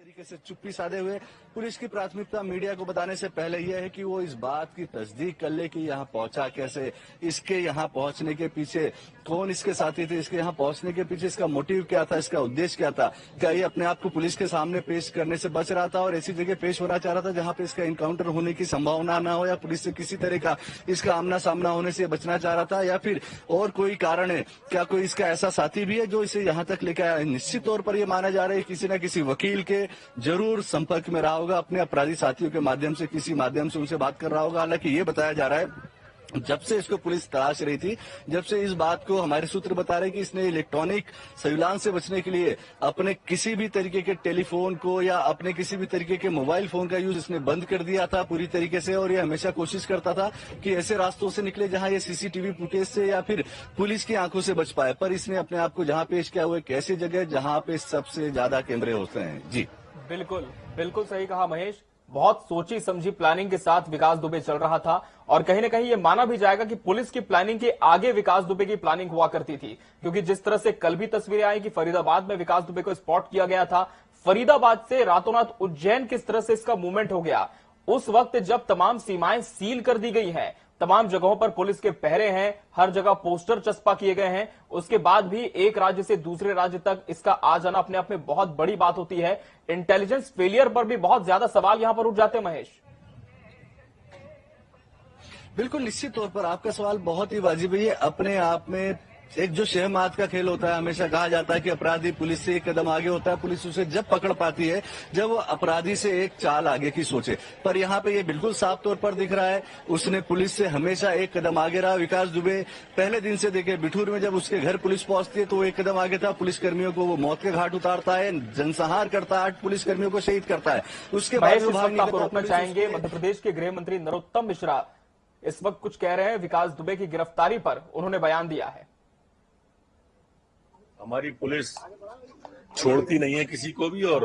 तरीके से चुप्पी साधे हुए। पुलिस की प्राथमिकता मीडिया को बताने से पहले यह है कि वो इस बात की तस्दीक कर ले कि यहाँ पहुंचा कैसे, इसके यहाँ पहुंचने के पीछे कौन इसके साथी थे, इसके यहाँ पहुंचने के पीछे इसका मोटिव क्या था, इसका उद्देश्य क्या था। क्या ये अपने आप को पुलिस के सामने पेश करने से बच रहा था और ऐसी जगह पेश होना चाह रहा था जहां पे इसका इनकाउंटर होने की संभावना ना हो, या पुलिस से किसी तरह का इसका आमना सामना होने से बचना चाह रहा था, या फिर और कोई कारण है। क्या कोई इसका ऐसा साथी भी है जो इसे यहाँ तक लेकर आया। निश्चित तौर पर यह माना जा रहा है किसी न किसी वकील के जरूर संपर्क में रहा होगा, अपने अपराधी साथियों के माध्यम से किसी माध्यम से उनसे बात कर रहा होगा। हालांकि ये बताया जा रहा है जब से इसको पुलिस तलाश रही थी, जब से इस बात को हमारे सूत्र बता रहे कि इसने इलेक्ट्रॉनिक सर्विलांस से बचने के लिए अपने किसी भी तरीके के टेलीफोन को या अपने किसी भी तरीके के मोबाइल फोन का यूज इसने बंद कर दिया था पूरी तरीके से। और ये हमेशा कोशिश करता था कि ऐसे रास्तों से निकले जहां ये सीसीटीवी फुटेज से या फिर पुलिस की आंखों से बच पाए। पर इसने अपने आप को जहां पेश किया हुआ एक ऐसी जगह जहां पे सबसे ज्यादा कैमरे होते हैं। जी बिल्कुल बिल्कुल सही कहा महेश। बहुत सोची समझी प्लानिंग के साथ विकास दुबे चल रहा था और कहीं ना कहीं ये माना भी जाएगा कि पुलिस की प्लानिंग के आगे विकास दुबे की प्लानिंग हुआ करती थी, क्योंकि जिस तरह से कल भी तस्वीरें आई कि फरीदाबाद में विकास दुबे को स्पॉट किया गया था, फरीदाबाद से रातों रात उज्जैन किस तरह से इसका मूवमेंट हो गया। उस वक्त जब तमाम सीमाएं सील कर दी गई हैं, तमाम जगहों पर पुलिस के पहरे हैं, हर जगह पोस्टर चस्पा किए गए हैं, उसके बाद भी एक राज्य से दूसरे राज्य तक इसका आ जाना अपने आप में बहुत बड़ी बात होती है। इंटेलिजेंस फेलियर पर भी बहुत ज्यादा सवाल यहां पर उठ जाते हैं महेश। बिल्कुल निश्चित तौर पर आपका सवाल बहुत ही वाजिब है। अपने आप में एक जो शहमात का खेल होता है, हमेशा कहा जाता है कि अपराधी पुलिस से एक कदम आगे होता है, पुलिस उसे जब पकड़ पाती है जब वो अपराधी से एक चाल आगे की सोचे। पर यहाँ पे ये बिल्कुल साफ तौर पर दिख रहा है, उसने पुलिस से हमेशा एक कदम आगे रहा। विकास दुबे पहले दिन से देखे बिठूर में जब उसके घर पुलिस पहुंचती है तो वो एक कदम आगे था। पुलिसकर्मियों को वो मौत के घाट उतारता है, जनसंहार करता है, 8 पुलिसकर्मियों को शहीद करता है। उसके बाद रोकना चाहेंगे मध्य प्रदेश के गृह मंत्री नरोत्तम मिश्रा इस वक्त कुछ कह रहे हैं विकास दुबे की गिरफ्तारी पर, उन्होंने बयान दिया है। हमारी पुलिस छोड़ती नहीं है किसी को भी और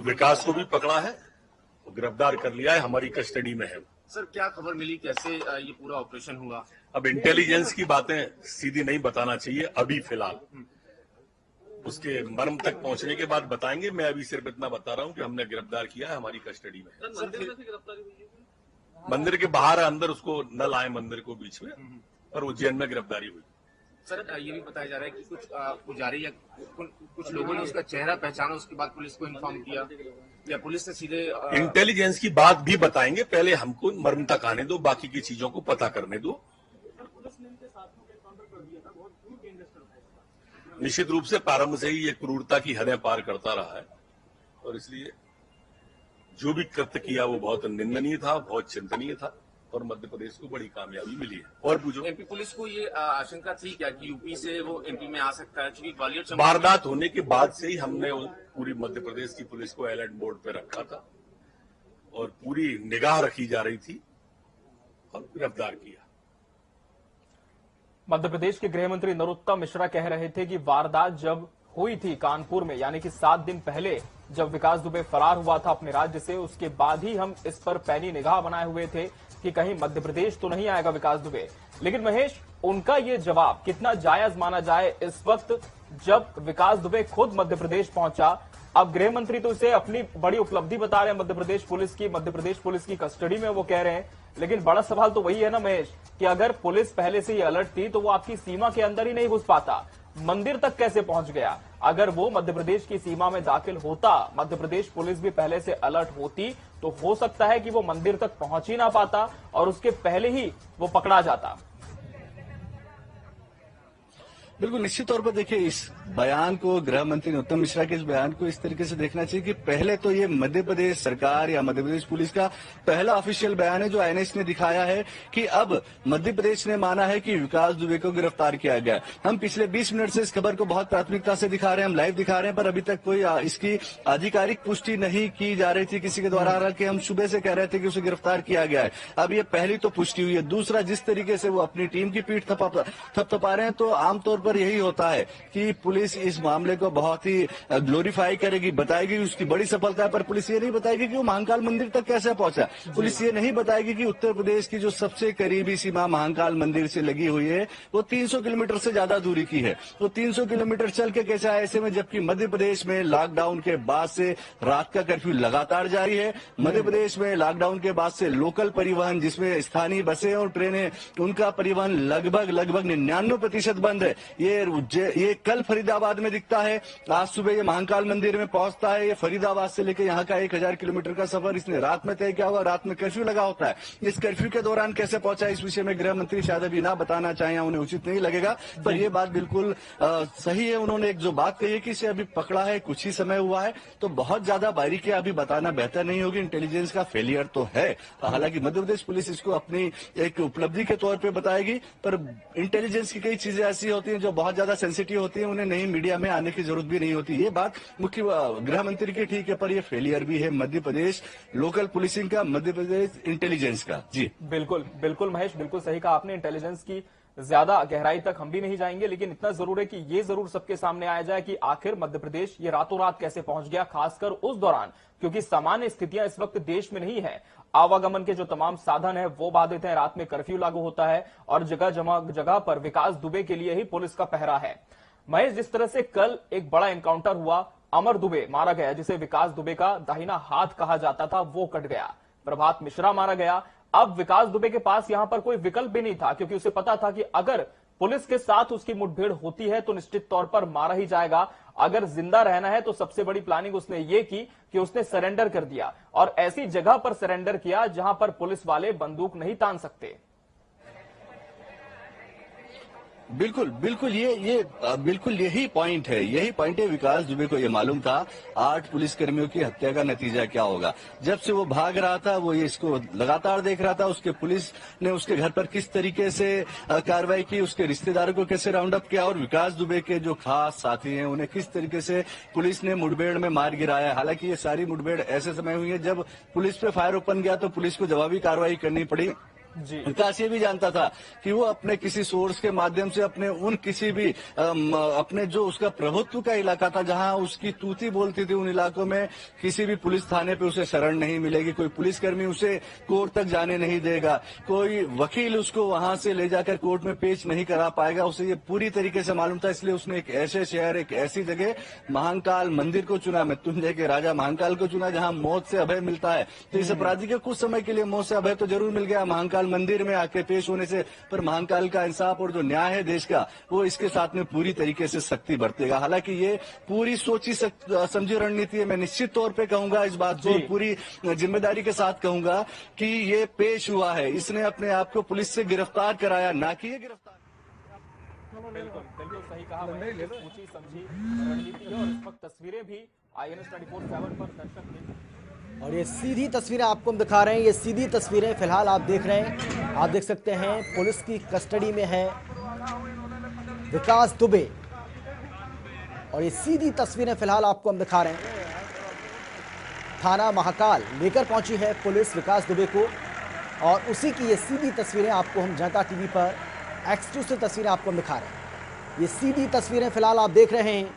विकास को भी पकड़ा है, गिरफ्तार कर लिया है, हमारी कस्टडी में है। सर क्या खबर मिली, कैसे ये पूरा ऑपरेशन हुआ? अब इंटेलिजेंस की बातें सीधी नहीं बताना चाहिए अभी फिलहाल, उसके मर्म तक पहुंचने के बाद बताएंगे। मैं अभी सिर्फ इतना बता रहा हूं कि हमने गिरफ्तार किया है, हमारी कस्टडी में है। मंदिर में से गिरफ्तारी हुई है? मंदिर के बाहर अंदर उसको न लाए मंदिर को बीच में, पर उज्जैन में गिरफ्तारी हुई। सर ये भी बताया जा रहा है कि कुछ पुजारी या कुछ लोगों ने उसका चेहरा पहचाना, उसके बाद पुलिस को इन्फॉर्म किया या पुलिस ने सीधे इंटेलिजेंस की बात भी बताएंगे, पहले हमको मर्म तक आने दो, बाकी की चीजों को पता करने दो। निश्चित रूप से प्रारंभ से ही ये क्रूरता की हदें पार करता रहा है और इसलिए जो भी कृत्य किया वो बहुत निंदनीय था, बहुत चिंतनीय था और मध्य प्रदेश को बड़ी कामयाबी मिली है। और पूछो, एमपी पुलिस को ये आशंका थी क्या कि यूपी से वो एमपी में आ सकता है? क्योंकि ग्वालियर वारदात होने के बाद से ही हमने पूरी मध्य प्रदेश की पुलिस को अलर्ट मोड पे रखा था और पूरी निगाह रखी जा रही थी और गिरफ्तार किया। मध्य प्रदेश के गृह मंत्री नरोत्तम मिश्रा कह रहे थे कि वारदात जब हुई थी कानपुर में, यानी कि 7 दिन पहले जब विकास दुबे फरार हुआ था अपने राज्य से, उसके बाद ही हम इस पर पैनी निगाह बनाए हुए थे कि कहीं मध्य प्रदेश तो नहीं आएगा विकास दुबे। लेकिन महेश, उनका ये जवाब कितना जायज माना जाए इस वक्त जब विकास दुबे खुद मध्य प्रदेश पहुंचा? अब गृह मंत्री तो इसे अपनी बड़ी उपलब्धि बता रहे हैं मध्य प्रदेश पुलिस की कस्टडी में वो कह रहे हैं, लेकिन बड़ा सवाल तो वही है ना महेश कि अगर पुलिस पहले से ही अलर्ट थी तो वो आपकी सीमा के अंदर ही नहीं घुस पाता, मंदिर तक कैसे पहुंच गया? अगर वो मध्य प्रदेश की सीमा में दाखिल होता, मध्य प्रदेश पुलिस भी पहले से अलर्ट होती, तो हो सकता है कि वो मंदिर तक पहुंच ही ना पाता और उसके पहले ही वो पकड़ा जाता। बिल्कुल निश्चित तौर पर देखिए, इस बयान को, गृह मंत्री नरोत्तम मिश्रा के इस बयान को इस तरीके से देखना चाहिए कि पहले तो ये मध्य प्रदेश सरकार या मध्य प्रदेश पुलिस का पहला ऑफिशियल बयान है जो आईएनएस ने दिखाया है कि अब मध्य प्रदेश ने माना है कि विकास दुबे को गिरफ्तार किया गया। हम पिछले 20 मिनट से इस खबर को बहुत प्राथमिकता से दिखा रहे हैं, हम लाइव दिखा रहे हैं, पर अभी तक कोई इसकी आधिकारिक पुष्टि नहीं की जा रही थी किसी के द्वारा। हालांकि हम सुबह से कह रहे थे कि उसे गिरफ्तार किया गया है। अब ये पहली तो पुष्टि हुई है। दूसरा, जिस तरीके से वो अपनी टीम की पीठ थपथपा रहे हैं, तो आमतौर पर यही होता है कि पुलिस इस मामले को बहुत ही ग्लोरीफाई करेगी, बताएगी उसकी बड़ी सफलता है, पर पुलिस ये नहीं बताएगी कि वो महाकाल मंदिर तक कैसे पहुंचा। पुलिस ये नहीं बताएगी कि उत्तर प्रदेश की जो सबसे करीबी सीमा महाकाल मंदिर से लगी हुई है वो 300 किलोमीटर से ज्यादा दूरी की है। तो 300 किलोमीटर चल के कैसे आए ऐसे में, जबकि मध्य प्रदेश में लॉकडाउन के बाद से रात का कर्फ्यू लगातार जारी है। मध्य प्रदेश में लॉकडाउन के बाद से लोकल परिवहन, जिसमें स्थानीय बसें और ट्रेनें, उनका परिवहन लगभग 99% बंद है। ये कल फरीदाबाद में दिखता है, आज सुबह ये महाकाल मंदिर में पहुंचता है। ये फरीदाबाद से लेकर यहाँ का 1000 किलोमीटर का सफर इसने रात में तय किया हुआ, रात में कर्फ्यू लगा होता है। इस कर्फ्यू के दौरान कैसे पहुंचा, इस विषय में गृह मंत्री शायद अभी ना बताना चाहें, उन्हें उचित नहीं लगेगा, पर यह बात बिल्कुल सही है। उन्होंने एक जो बात कही है कि इसे अभी पकड़ा है, कुछ ही समय हुआ है, तो बहुत ज्यादा बारीकियां अभी बताना बेहतर नहीं होगी। इंटेलिजेंस का फेलियर तो है, हालांकि मध्य प्रदेश पुलिस इसको अपनी एक उपलब्धि के तौर पे बताएगी, पर इंटेलिजेंस की कई चीजें ऐसी होती हैं जो बहुत ज्यादा सेंसिटिव होती हैं, उन्हें नहीं मीडिया में आने की जरूरत भी नहीं होती। ये बात मुख्य गृह मंत्री की ठीक है, पर यह फेलियर भी है मध्य प्रदेश लोकल पुलिसिंग का, मध्य प्रदेश इंटेलिजेंस का। जी बिल्कुल महेश, बिल्कुल सही कहा आपने। इंटेलिजेंस की ज्यादा गहराई तक हम भी नहीं जाएंगे, लेकिन इतना जरूर है कि ये जरूर सबके सामने आया जाए कि आखिर मध्य प्रदेश ये रातों रात कैसे पहुंच गया, खासकर उस दौरान, क्योंकि सामान्य स्थितियां इस वक्त देश में नहीं है। आवागमन के जो तमाम साधन है वो बाधित हैं, रात में कर्फ्यू लागू होता है और जगह पर विकास दुबे के लिए ही पुलिस का पहरा है। महेश, जिस तरह से कल एक बड़ा एनकाउंटर हुआ, अमर दुबे मारा गया, जिसे विकास दुबे का दाहिना हाथ कहा जाता था, वो कट गया। प्रभात मिश्रा मारा गया। अब विकास दुबे के पास यहां पर कोई विकल्प भी नहीं था, क्योंकि उसे पता था कि अगर पुलिस के साथ उसकी मुठभेड़ होती है तो निश्चित तौर पर मारा ही जाएगा। अगर जिंदा रहना है तो सबसे बड़ी प्लानिंग उसने ये की कि उसने सरेंडर कर दिया, और ऐसी जगह पर सरेंडर किया जहां पर पुलिस वाले बंदूक नहीं तान सकते। बिल्कुल बिल्कुल यही पॉइंट है। विकास दुबे को ये मालूम था 8 पुलिसकर्मियों की हत्या का नतीजा क्या होगा। जब से वो भाग रहा था, वो ये इसको लगातार देख रहा था। उसके पुलिस ने उसके घर पर किस तरीके से कार्रवाई की, उसके रिश्तेदारों को कैसे राउंड अप किया, और विकास दुबे के जो खास साथी हैं उन्हें किस तरीके से पुलिस ने मुठभेड़ में मार गिराया। हालांकि ये सारी मुठभेड़ ऐसे समय हुई है जब पुलिस पे फायर ओपन गया तो पुलिस को जवाबी कार्रवाई करनी पड़ी। विकास ये भी जानता था कि वो अपने किसी सोर्स के माध्यम से अपने किसी भी अपने जो उसका प्रभुत्व का इलाका था, जहां उसकी तूती बोलती थी, उन इलाकों में किसी भी पुलिस थाने पे उसे शरण नहीं मिलेगी, कोई पुलिसकर्मी उसे कोर्ट तक जाने नहीं देगा, कोई वकील उसको वहां से ले जाकर कोर्ट में पेश नहीं करा पाएगा। उसे ये पूरी तरीके से मालूम था, इसलिए उसने एक ऐसे शहर, एक ऐसी जगह महाकाल मंदिर को चुना, मृत्युंजय के राजा महाकाल को चुना, जहां मौत से अभय मिलता है। तो इस अपराधी को कुछ समय के लिए मौत से अभय तो जरूर मिल गया महाकाल मंदिर में आके पेश होने से, पर महाकाल का इंसाफ और जो न्याय है देश का, वो इसके साथ में पूरी तरीके से सख्ती बरतेगा। हालांकि ये पूरी सोची समझी रणनीति है। मैं निश्चित तौर पे कहूंगा इस बात को, पूरी जिम्मेदारी के साथ कहूंगा कि ये पेश हुआ है, इसने अपने आप को पुलिस से गिरफ्तार कराया, ना कि ये गिरफ्तार। बिल्कुल सही कहा, सोची समझी रणनीति है। और इस वक्त तस्वीरें भी INS 24/7 पर दर्शक देख, और ये सीधी तस्वीरें आपको हम दिखा रहे हैं। ये सीधी तस्वीरें फिलहाल आप देख रहे हैं, आप देख सकते हैं पुलिस की कस्टडी में है विकास दुबे, और ये सीधी तस्वीरें फिलहाल आपको हम दिखा रहे हैं। थाना महाकाल लेकर पहुंची है पुलिस विकास दुबे को, और उसी की ये सीधी तस्वीरें आपको हम जनता टीवी पर एक्सक्लूसिव तस्वीरें आपको हम दिखा रहे हैं। ये सीधी तस्वीरें फिलहाल आप देख रहे हैं।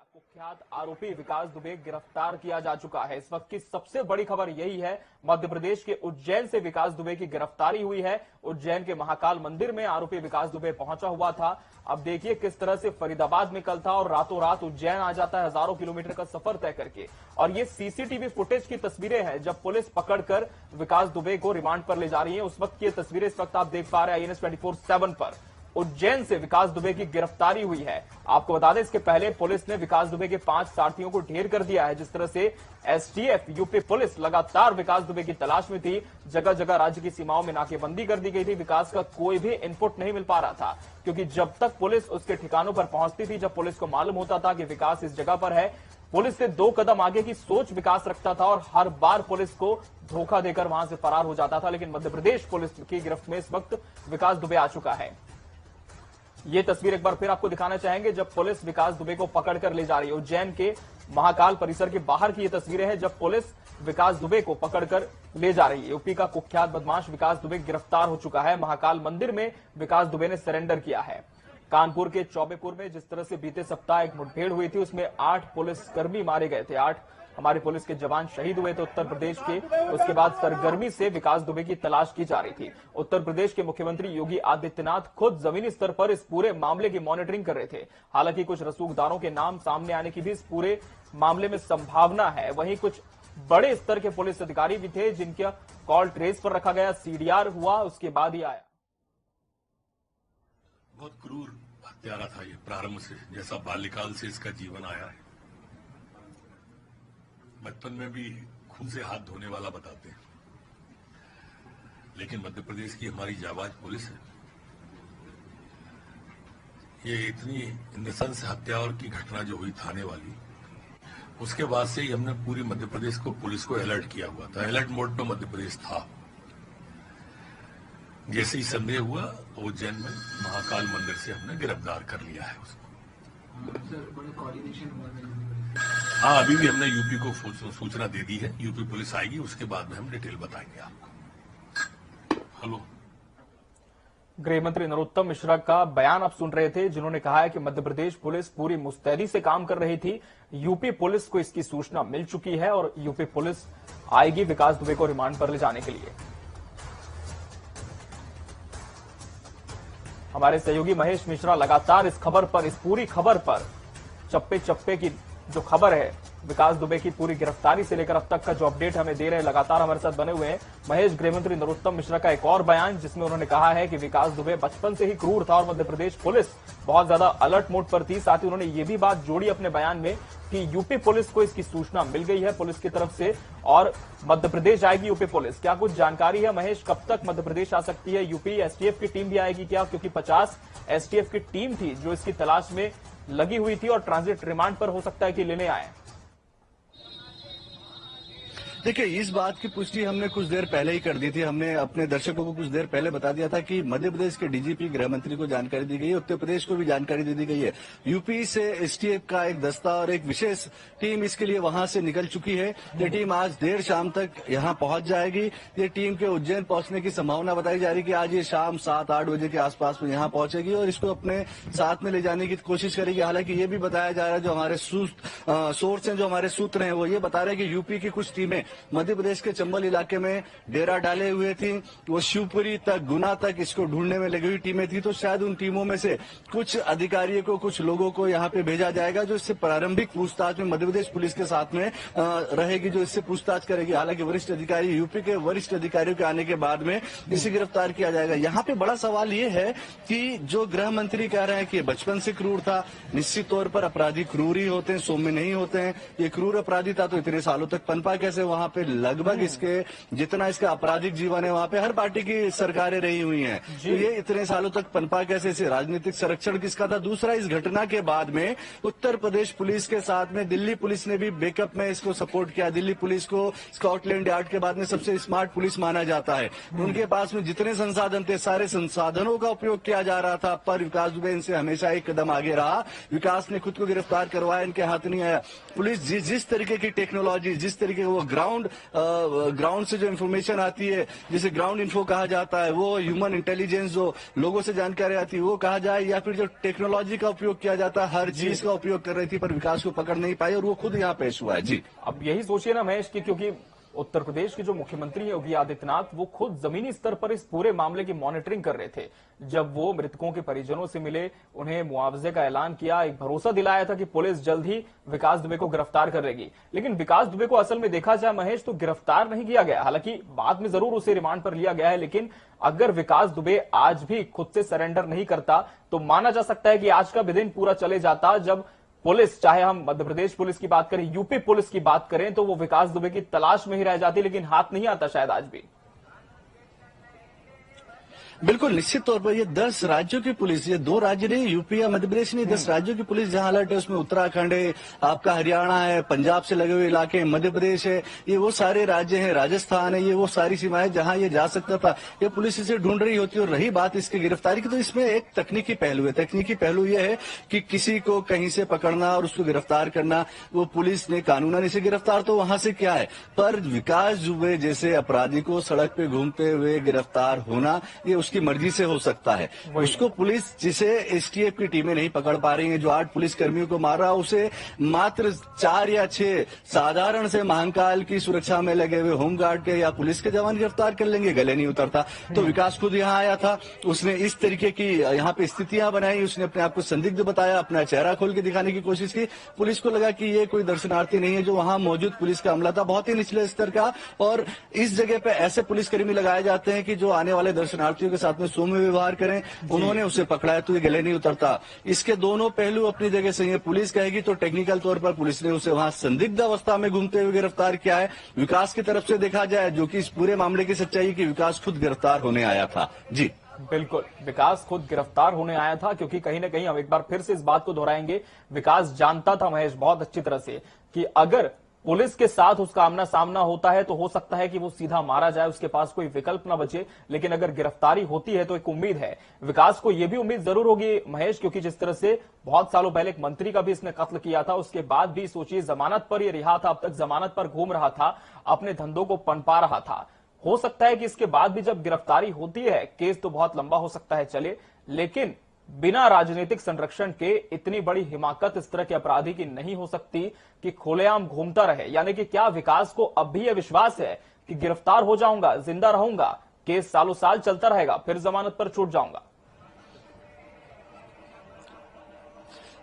कुख्यात आरोपी विकास दुबे गिरफ्तार किया जा चुका है। इस वक्त की सबसे बड़ी खबर यही है, मध्य प्रदेश के उज्जैन से विकास दुबे की गिरफ्तारी हुई है। उज्जैन के महाकाल मंदिर में आरोपी विकास दुबे पहुंचा हुआ था। अब देखिए किस तरह से फरीदाबाद में कल था और रातों रात उज्जैन आ जाता है, हजारों किलोमीटर का सफर तय करके। और ये सीसीटीवी फुटेज की तस्वीरें हैं जब पुलिस पकड़कर विकास दुबे को रिमांड पर ले जा रही है। उस वक्त की तस्वीरें इस वक्त आप देख पा रहे हैं INS 24/7 पर। उज्जैन से विकास दुबे की गिरफ्तारी हुई है। आपको बता दें, इसके पहले पुलिस ने विकास दुबे के 5 साथियों को ढेर कर दिया है। जिस तरह से STF यूपी पुलिस लगातार विकास दुबे की तलाश में थी, जगह जगह राज्य की सीमाओं में नाकेबंदी कर दी गई थी। विकास का कोई भी इनपुट नहीं मिल पा रहा था, क्योंकि जब तक पुलिस उसके ठिकानों पर पहुंचती थी, जब पुलिस को मालूम होता था कि विकास इस जगह पर है, पुलिस से 2 कदम आगे की सोच विकास रखता था और हर बार पुलिस को धोखा देकर वहां से फरार हो जाता था। लेकिन मध्य प्रदेश पुलिस की गिरफ्त में इस वक्त विकास दुबे आ चुका है। ये तस्वीर एक बार फिर आपको दिखाना चाहेंगे जब पुलिस विकास दुबे को पकड़कर ले जा रही है। उज्जैन के महाकाल परिसर के बाहर की ये तस्वीरें हैं जब पुलिस विकास दुबे को पकड़कर ले जा रही है। यूपी का कुख्यात बदमाश विकास दुबे गिरफ्तार हो चुका है। महाकाल मंदिर में विकास दुबे ने सरेंडर किया है। कानपुर के चौबेपुर में जिस तरह से बीते सप्ताह एक मुठभेड़ हुई थी, उसमें 8 पुलिसकर्मी मारे गए थे, 8 हमारे पुलिस के जवान शहीद हुए थे उत्तर प्रदेश के। उसके बाद सरगर्मी से विकास दुबे की तलाश की जा रही थी। उत्तर प्रदेश के मुख्यमंत्री योगी आदित्यनाथ खुद जमीनी स्तर पर इस पूरे मामले की मॉनिटरिंग कर रहे थे। हालांकि कुछ रसूखदारों के नाम सामने आने की भी इस पूरे मामले में संभावना है। वहीं कुछ बड़े स्तर के पुलिस अधिकारी भी थे जिनका कॉल ट्रेस पर रखा गया, सीडीआर हुआ, उसके बाद ही आया। बहुत क्रूर हत्यारा था ये प्रारंभ से, जैसा बाल्यकाल से इसका जीवन आया है। बचपन में भी खून से हाथ धोने वाला बताते हैं, लेकिन मध्य प्रदेश की हमारी जाबाज पुलिस है, ये इतनी नृशंस हत्या और की घटना जो हुई थाने वाली, उसके बाद से ही हमने पूरी मध्य प्रदेश को पुलिस को अलर्ट किया हुआ था। अलर्ट मोड पे मध्य प्रदेश था। जैसे ही संदेह हुआ उज्जैन में महाकाल मंदिर से हमने गिरफ्तार कर लिया है उसको। हाँ, अभी भी हमने यूपी को सूचना दे दी है। यूपी पुलिस आएगी, उसके बाद में हम डिटेल बताएंगे आपको। हेलो, गृह मंत्री नरोत्तम मिश्रा का बयान आप सुन रहे थे, जिन्होंने कहा है कि मध्य प्रदेश पुलिस पूरी मुस्तैदी से काम कर रही थी। यूपी पुलिस को इसकी सूचना मिल चुकी है और यूपी पुलिस आएगी विकास दुबे को रिमांड पर ले जाने के लिए। हमारे सहयोगी महेश मिश्रा लगातार इस खबर पर, इस पूरी खबर पर चप्पे चप्पे की जो खबर है विकास दुबे की पूरी गिरफ्तारी से लेकर अब तक का जो अपडेट हमें दे रहे हैं, लगातार हमारे साथ बने हुए हैं। महेश, गृह मंत्री नरोत्तम मिश्रा का एक और बयान जिसमें उन्होंने कहा है कि विकास दुबे बचपन से ही क्रूर था और मध्य प्रदेश पुलिस बहुत ज्यादा अलर्ट मोड पर थी। साथ ही उन्होंने ये भी बात जोड़ी अपने बयान में कि यूपी पुलिस को इसकी सूचना मिल गई है पुलिस की तरफ से और मध्य प्रदेश आएगी यूपी पुलिस। क्या कुछ जानकारी है महेश, कब तक मध्य प्रदेश आ सकती है? यूपी एसटीएफ की टीम भी आएगी क्या? क्योंकि 50 एसटीएफ की टीम थी जो इसकी तलाश में लगी हुई थी और ट्रांजिट रिमांड पर हो सकता है कि लेने आए। देखिए, इस बात की पुष्टि हमने कुछ देर पहले ही कर दी थी। हमने अपने दर्शकों को कुछ देर पहले बता दिया था कि मध्य प्रदेश के डीजीपी गृह मंत्री को जानकारी दी गई है, उत्तर प्रदेश को भी जानकारी दे दी गई है। यूपी से एसटीएफ का एक दस्ता और एक विशेष टीम इसके लिए वहां से निकल चुकी है। ये टीम आज देर शाम तक यहां पहुंच जाएगी। ये टीम के उज्जैन पहुंचने की संभावना बताई जा रही है कि आज ये शाम 7-8 बजे के आसपास में यहां पहुंचेगी और इसको अपने साथ में ले जाने की कोशिश करेगी। हालांकि ये भी बताया जा रहा है, जो हमारे सोर्स हैं, जो हमारे सूत्र हैं, वो ये बता रहे हैं कि यूपी की कुछ टीमें मध्य प्रदेश के चंबल इलाके में डेरा डाले हुए थी। वो शिवपुरी तक, गुना तक इसको ढूंढने में लगी हुई टीमें थी। तो शायद उन टीमों में से कुछ अधिकारियों को, कुछ लोगों को यहाँ पे भेजा जाएगा जो इससे प्रारंभिक पूछताछ में मध्य प्रदेश पुलिस के साथ में रहेगी, जो इससे पूछताछ करेगी। हालांकि वरिष्ठ अधिकारी, यूपी के वरिष्ठ अधिकारियों के आने के बाद में इसे गिरफ्तार किया जाएगा। यहाँ पे बड़ा सवाल ये है कि जो गृह मंत्री कह रहे हैं कि बचपन से क्रूर था, निश्चित तौर पर अपराधी क्रूर ही होते हैं, सौम्य नहीं होते हैं। ये क्रूर अपराधी था तो इतने सालों तक पनपा कैसे? वहां पे लगभग इसके जितना इसका आपराधिक जीवन है वहां पे हर पार्टी की सरकारें रही हुई हैं, तो ये इतने सालों तक पनपा कैसे? इसे राजनीतिक संरक्षण किसका था? दूसरा, इस घटना के बाद में उत्तर प्रदेश पुलिस के साथ में दिल्ली पुलिस ने भी बैकअप में इसको सपोर्ट किया। दिल्ली पुलिस को स्कॉटलैंड यार्ड के बाद में सबसे स्मार्ट पुलिस माना जाता है। उनके पास में जितने संसाधन थे, सारे संसाधनों का उपयोग किया जा रहा था, पर विकास दुबे इनसे हमेशा एक कदम आगे रहा। विकास ने खुद को गिरफ्तार करवाया, इनके हाथ नहीं आया। पुलिस जिस तरीके की टेक्नोलॉजी, जिस तरीके वो ग्राउंड से जो इन्फॉर्मेशन आती है, जिसे ग्राउंड इन्फो कहा जाता है, वो ह्यूमन इंटेलिजेंस जो लोगों से जानकारी आती है वो कहा जाए, या फिर जो टेक्नोलॉजी का उपयोग किया जाता है, हर चीज का उपयोग कर रही थी, पर विकास को पकड़ नहीं पाई और वो खुद यहाँ पेश हुआ है। जी, अब यही सोचिए ना महेश, क्योंकि उत्तर प्रदेश के जो मुख्यमंत्री है योगी आदित्यनाथ, वो खुद जमीनी स्तर पर इस पूरे मामले की मॉनिटरिंग कर रहे थे। जब वो मृतकों के परिजनों से मिले, उन्हें मुआवजे का ऐलान किया, एक भरोसा दिलाया था कि पुलिस जल्द ही विकास दुबे को गिरफ्तार करेगी। लेकिन विकास दुबे को असल में देखा जाए महेश, तो गिरफ्तार नहीं किया गया। हालांकि बाद में जरूर उसे रिमांड पर लिया गया है, लेकिन अगर विकास दुबे आज भी खुद से सरेंडर नहीं करता तो माना जा सकता है कि आज का दिन पूरा चले जाता जब पुलिस, चाहे हम मध्य प्रदेश पुलिस की बात करें, यूपी पुलिस की बात करें, तो वो विकास दुबे की तलाश में ही रह जाती, लेकिन हाथ नहीं आता शायद आज भी। बिल्कुल, निश्चित तौर पर ये 10 राज्यों की पुलिस, ये 2 राज्य नहीं, यूपी या मध्य प्रदेश नहीं, 10 राज्यों की पुलिस जहां अलर्ट है, उसमें उत्तराखंड है, आपका हरियाणा है, पंजाब से लगे हुए इलाके हैं, मध्य प्रदेश है, ये वो सारे राज्य हैं, राजस्थान है, ये वो सारी सीमाएं जहां ये जा सकता था, ये पुलिस इसे ढूंढ रही होती है। और रही बात इसकी गिरफ्तारी की, तो इसमें एक तकनीकी पहलू है। तकनीकी पहलू यह है कि किसी को कहीं से पकड़ना और उसको गिरफ्तार करना, वो पुलिस ने कानूनन इसे गिरफ्तार तो वहां से किया है, पर विकास दुबे जैसे अपराधी को सड़क पे घूमते हुए गिरफ्तार होना, ये उस उसकी मर्जी से हो सकता है। उसको पुलिस, जिसे एसटीएफ की टीमें नहीं पकड़ पा रही हैं, जो 8 पुलिस कर्मियों को मार रहा, उसे मात्र 4 या 6 साधारण से महाकाल की सुरक्षा में लगे हुए होमगार्ड के या पुलिस के जवान गिरफ्तार कर लेंगे, गले नहीं उतरता। तो विकास खुद यहाँ आया था, उसने इस तरीके की यहाँ पे स्थितियां बनाई, उसने अपने आप को संदिग्ध बताया, अपना चेहरा खोल के दिखाने की कोशिश की। पुलिस को लगा कि ये कोई दर्शनार्थी नहीं है, जो वहां मौजूद पुलिस का अमला था बहुत ही निचले स्तर का, और इस जगह पे ऐसे पुलिसकर्मी लगाए जाते हैं कि जो आने वाले दर्शनार्थियों के साथ में सौम्य व्यवहार करें। उन्होंने उसे पकड़ा है तो ये गले नहीं उतरता। इसके दोनों पहलू अपनी जगह सही है। पुलिस कहेगी तो टेक्निकल तौर पर पुलिस ने उसे वहां संदिग्ध अवस्था में घूमते हुए गिरफ्तार किया है। विकास की तरफ से देखा जाए, जो कि इस पूरे मामले की सच्चाई की विकास खुद गिरफ्तार होने आया था। जी बिल्कुल, विकास खुद गिरफ्तार होने आया था, क्योंकि कहीं ना कहीं हम एक बार फिर से इस बात को दोहराएंगे, विकास जानता था महेश बहुत अच्छी तरह से कि अगर पुलिस के साथ उसका आमना सामना होता है तो हो सकता है कि वो सीधा मारा जाए, उसके पास कोई विकल्प ना बचे। लेकिन अगर गिरफ्तारी होती है तो एक उम्मीद है विकास को, ये भी उम्मीद जरूर होगी महेश, क्योंकि जिस तरह से बहुत सालों पहले एक मंत्री का भी इसने कत्ल किया था, उसके बाद भी सोचिए जमानत पर ये रिहा था, अब तक जमानत पर घूम रहा था, अपने धंधों को पनपा रहा था। हो सकता है कि इसके बाद भी जब गिरफ्तारी होती है, केस तो बहुत लंबा हो सकता है चले, लेकिन बिना राजनीतिक संरक्षण के इतनी बड़ी हिमाकत इस तरह के अपराधी की नहीं हो सकती कि खुलेआम घूमता रहे। यानी कि क्या विकास को अब भी यह विश्वास है कि गिरफ्तार हो जाऊंगा, जिंदा रहूंगा, केस सालों साल चलता रहेगा, फिर जमानत पर छूट जाऊंगा?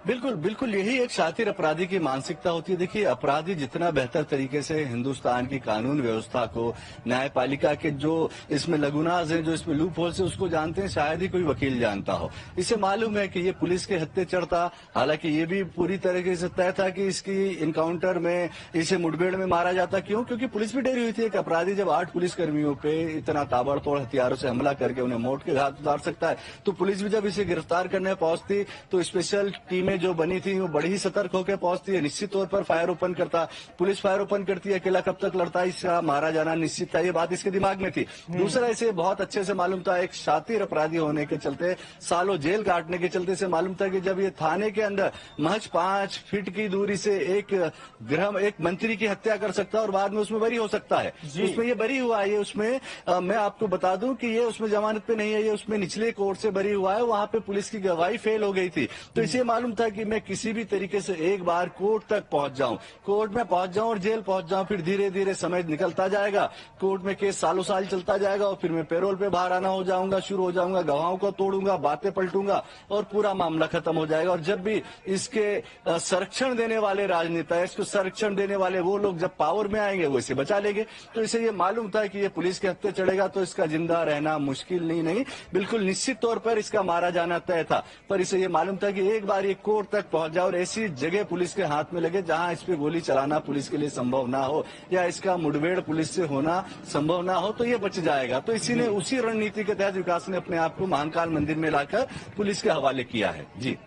बिल्कुल बिल्कुल, यही एक शातिर अपराधी की मानसिकता होती है। देखिए, अपराधी जितना बेहतर तरीके से हिंदुस्तान की कानून व्यवस्था को, न्यायपालिका के जो इसमें लगुनाज हैं, जो इसमें लूप होल्स हैं, उसको जानते हैं, शायद ही कोई वकील जानता हो। इसे मालूम है कि ये पुलिस के हत्थे चढ़ता, हालांकि ये भी पूरी तरीके से तय था कि इसकी इनकाउंटर में, इसे मुठभेड़ में मारा जाता। क्यों? क्योंकि पुलिस भी डरी हुई थी। एक अपराधी जब 8 पुलिसकर्मियों पे इतना ताबड़तोड़ हथियारों से हमला करके उन्हें मौत के घाट उतार सकता है, तो पुलिस भी जब इसे गिरफ्तार करने पहुंचती तो स्पेशल टीमें जो बनी थी वो बड़ी ही सतर्क होकर पहुंचती है। निश्चित तौर पर फायर ओपन करता, पुलिस फायर ओपन करती है, अकेला कब तक लड़ता, इसका मारा जाना निश्चित था, ये बात इसके दिमाग में थी। दूसरा, इसे बहुत अच्छे से मालूम था, एक शातिर अपराधी होने के चलते, सालों जेल काटने के चलते से मालूम था कि जब ये थाने के अंदर महज 5 फीट की दूरी से एक मंत्री की हत्या कर सकता है और बाद में उसमें बरी हो सकता है। उसमें ये बरी हुआ है। ये उसमें मैं आपको बता दूं कि ये उसमें जमानत पे नहीं है, ये उसमें निचले कोर्ट से बरी हुआ है। वहां पे पुलिस की गवाही फेल हो गई थी, तो इसे मालूम था कि मैं किसी भी तरीके से एक बार कोर्ट तक पहुंच जाऊं, कोर्ट में पहुंच जाऊं और जेल पहुंच जाऊं, फिर धीरे धीरे समय निकलता जाएगा, कोर्ट में केस सालों साल चलता जाएगा और फिर मैं पैरोल पे बाहर आना हो जाऊंगा, शुरू हो जाऊंगा, गवाहों को तोड़ूंगा, बातें पलटूंगा और पूरा मामला खत्म हो जाएगा। और जब भी इसके संरक्षण देने वाले राजनेता, इसको संरक्षण देने वाले वो लोग जब पावर में आएंगे, वो इसे बचा लेंगे। तो इसे ये मालूम था कि ये पुलिस के हत्थे चढ़ेगा तो इसका जिंदा रहना मुश्किल नहीं, बिल्कुल निश्चित तौर पर इसका मारा जाना तय था। पर इसे ये मालूम था कि एक बार ये कोर्ट तक पहुंच जाए और ऐसी जगह पुलिस के हाथ में लगे जहां इस पे गोली चलाना पुलिस के लिए संभव ना हो या इसका मुठभेड़ पुलिस से होना संभव ना हो, तो ये बच जाएगा। तो इसी ने उसी रणनीति के तहत विकास ने अपने आप को महाकाल मंदिर में लाकर पुलिस के हवाले किया है। जी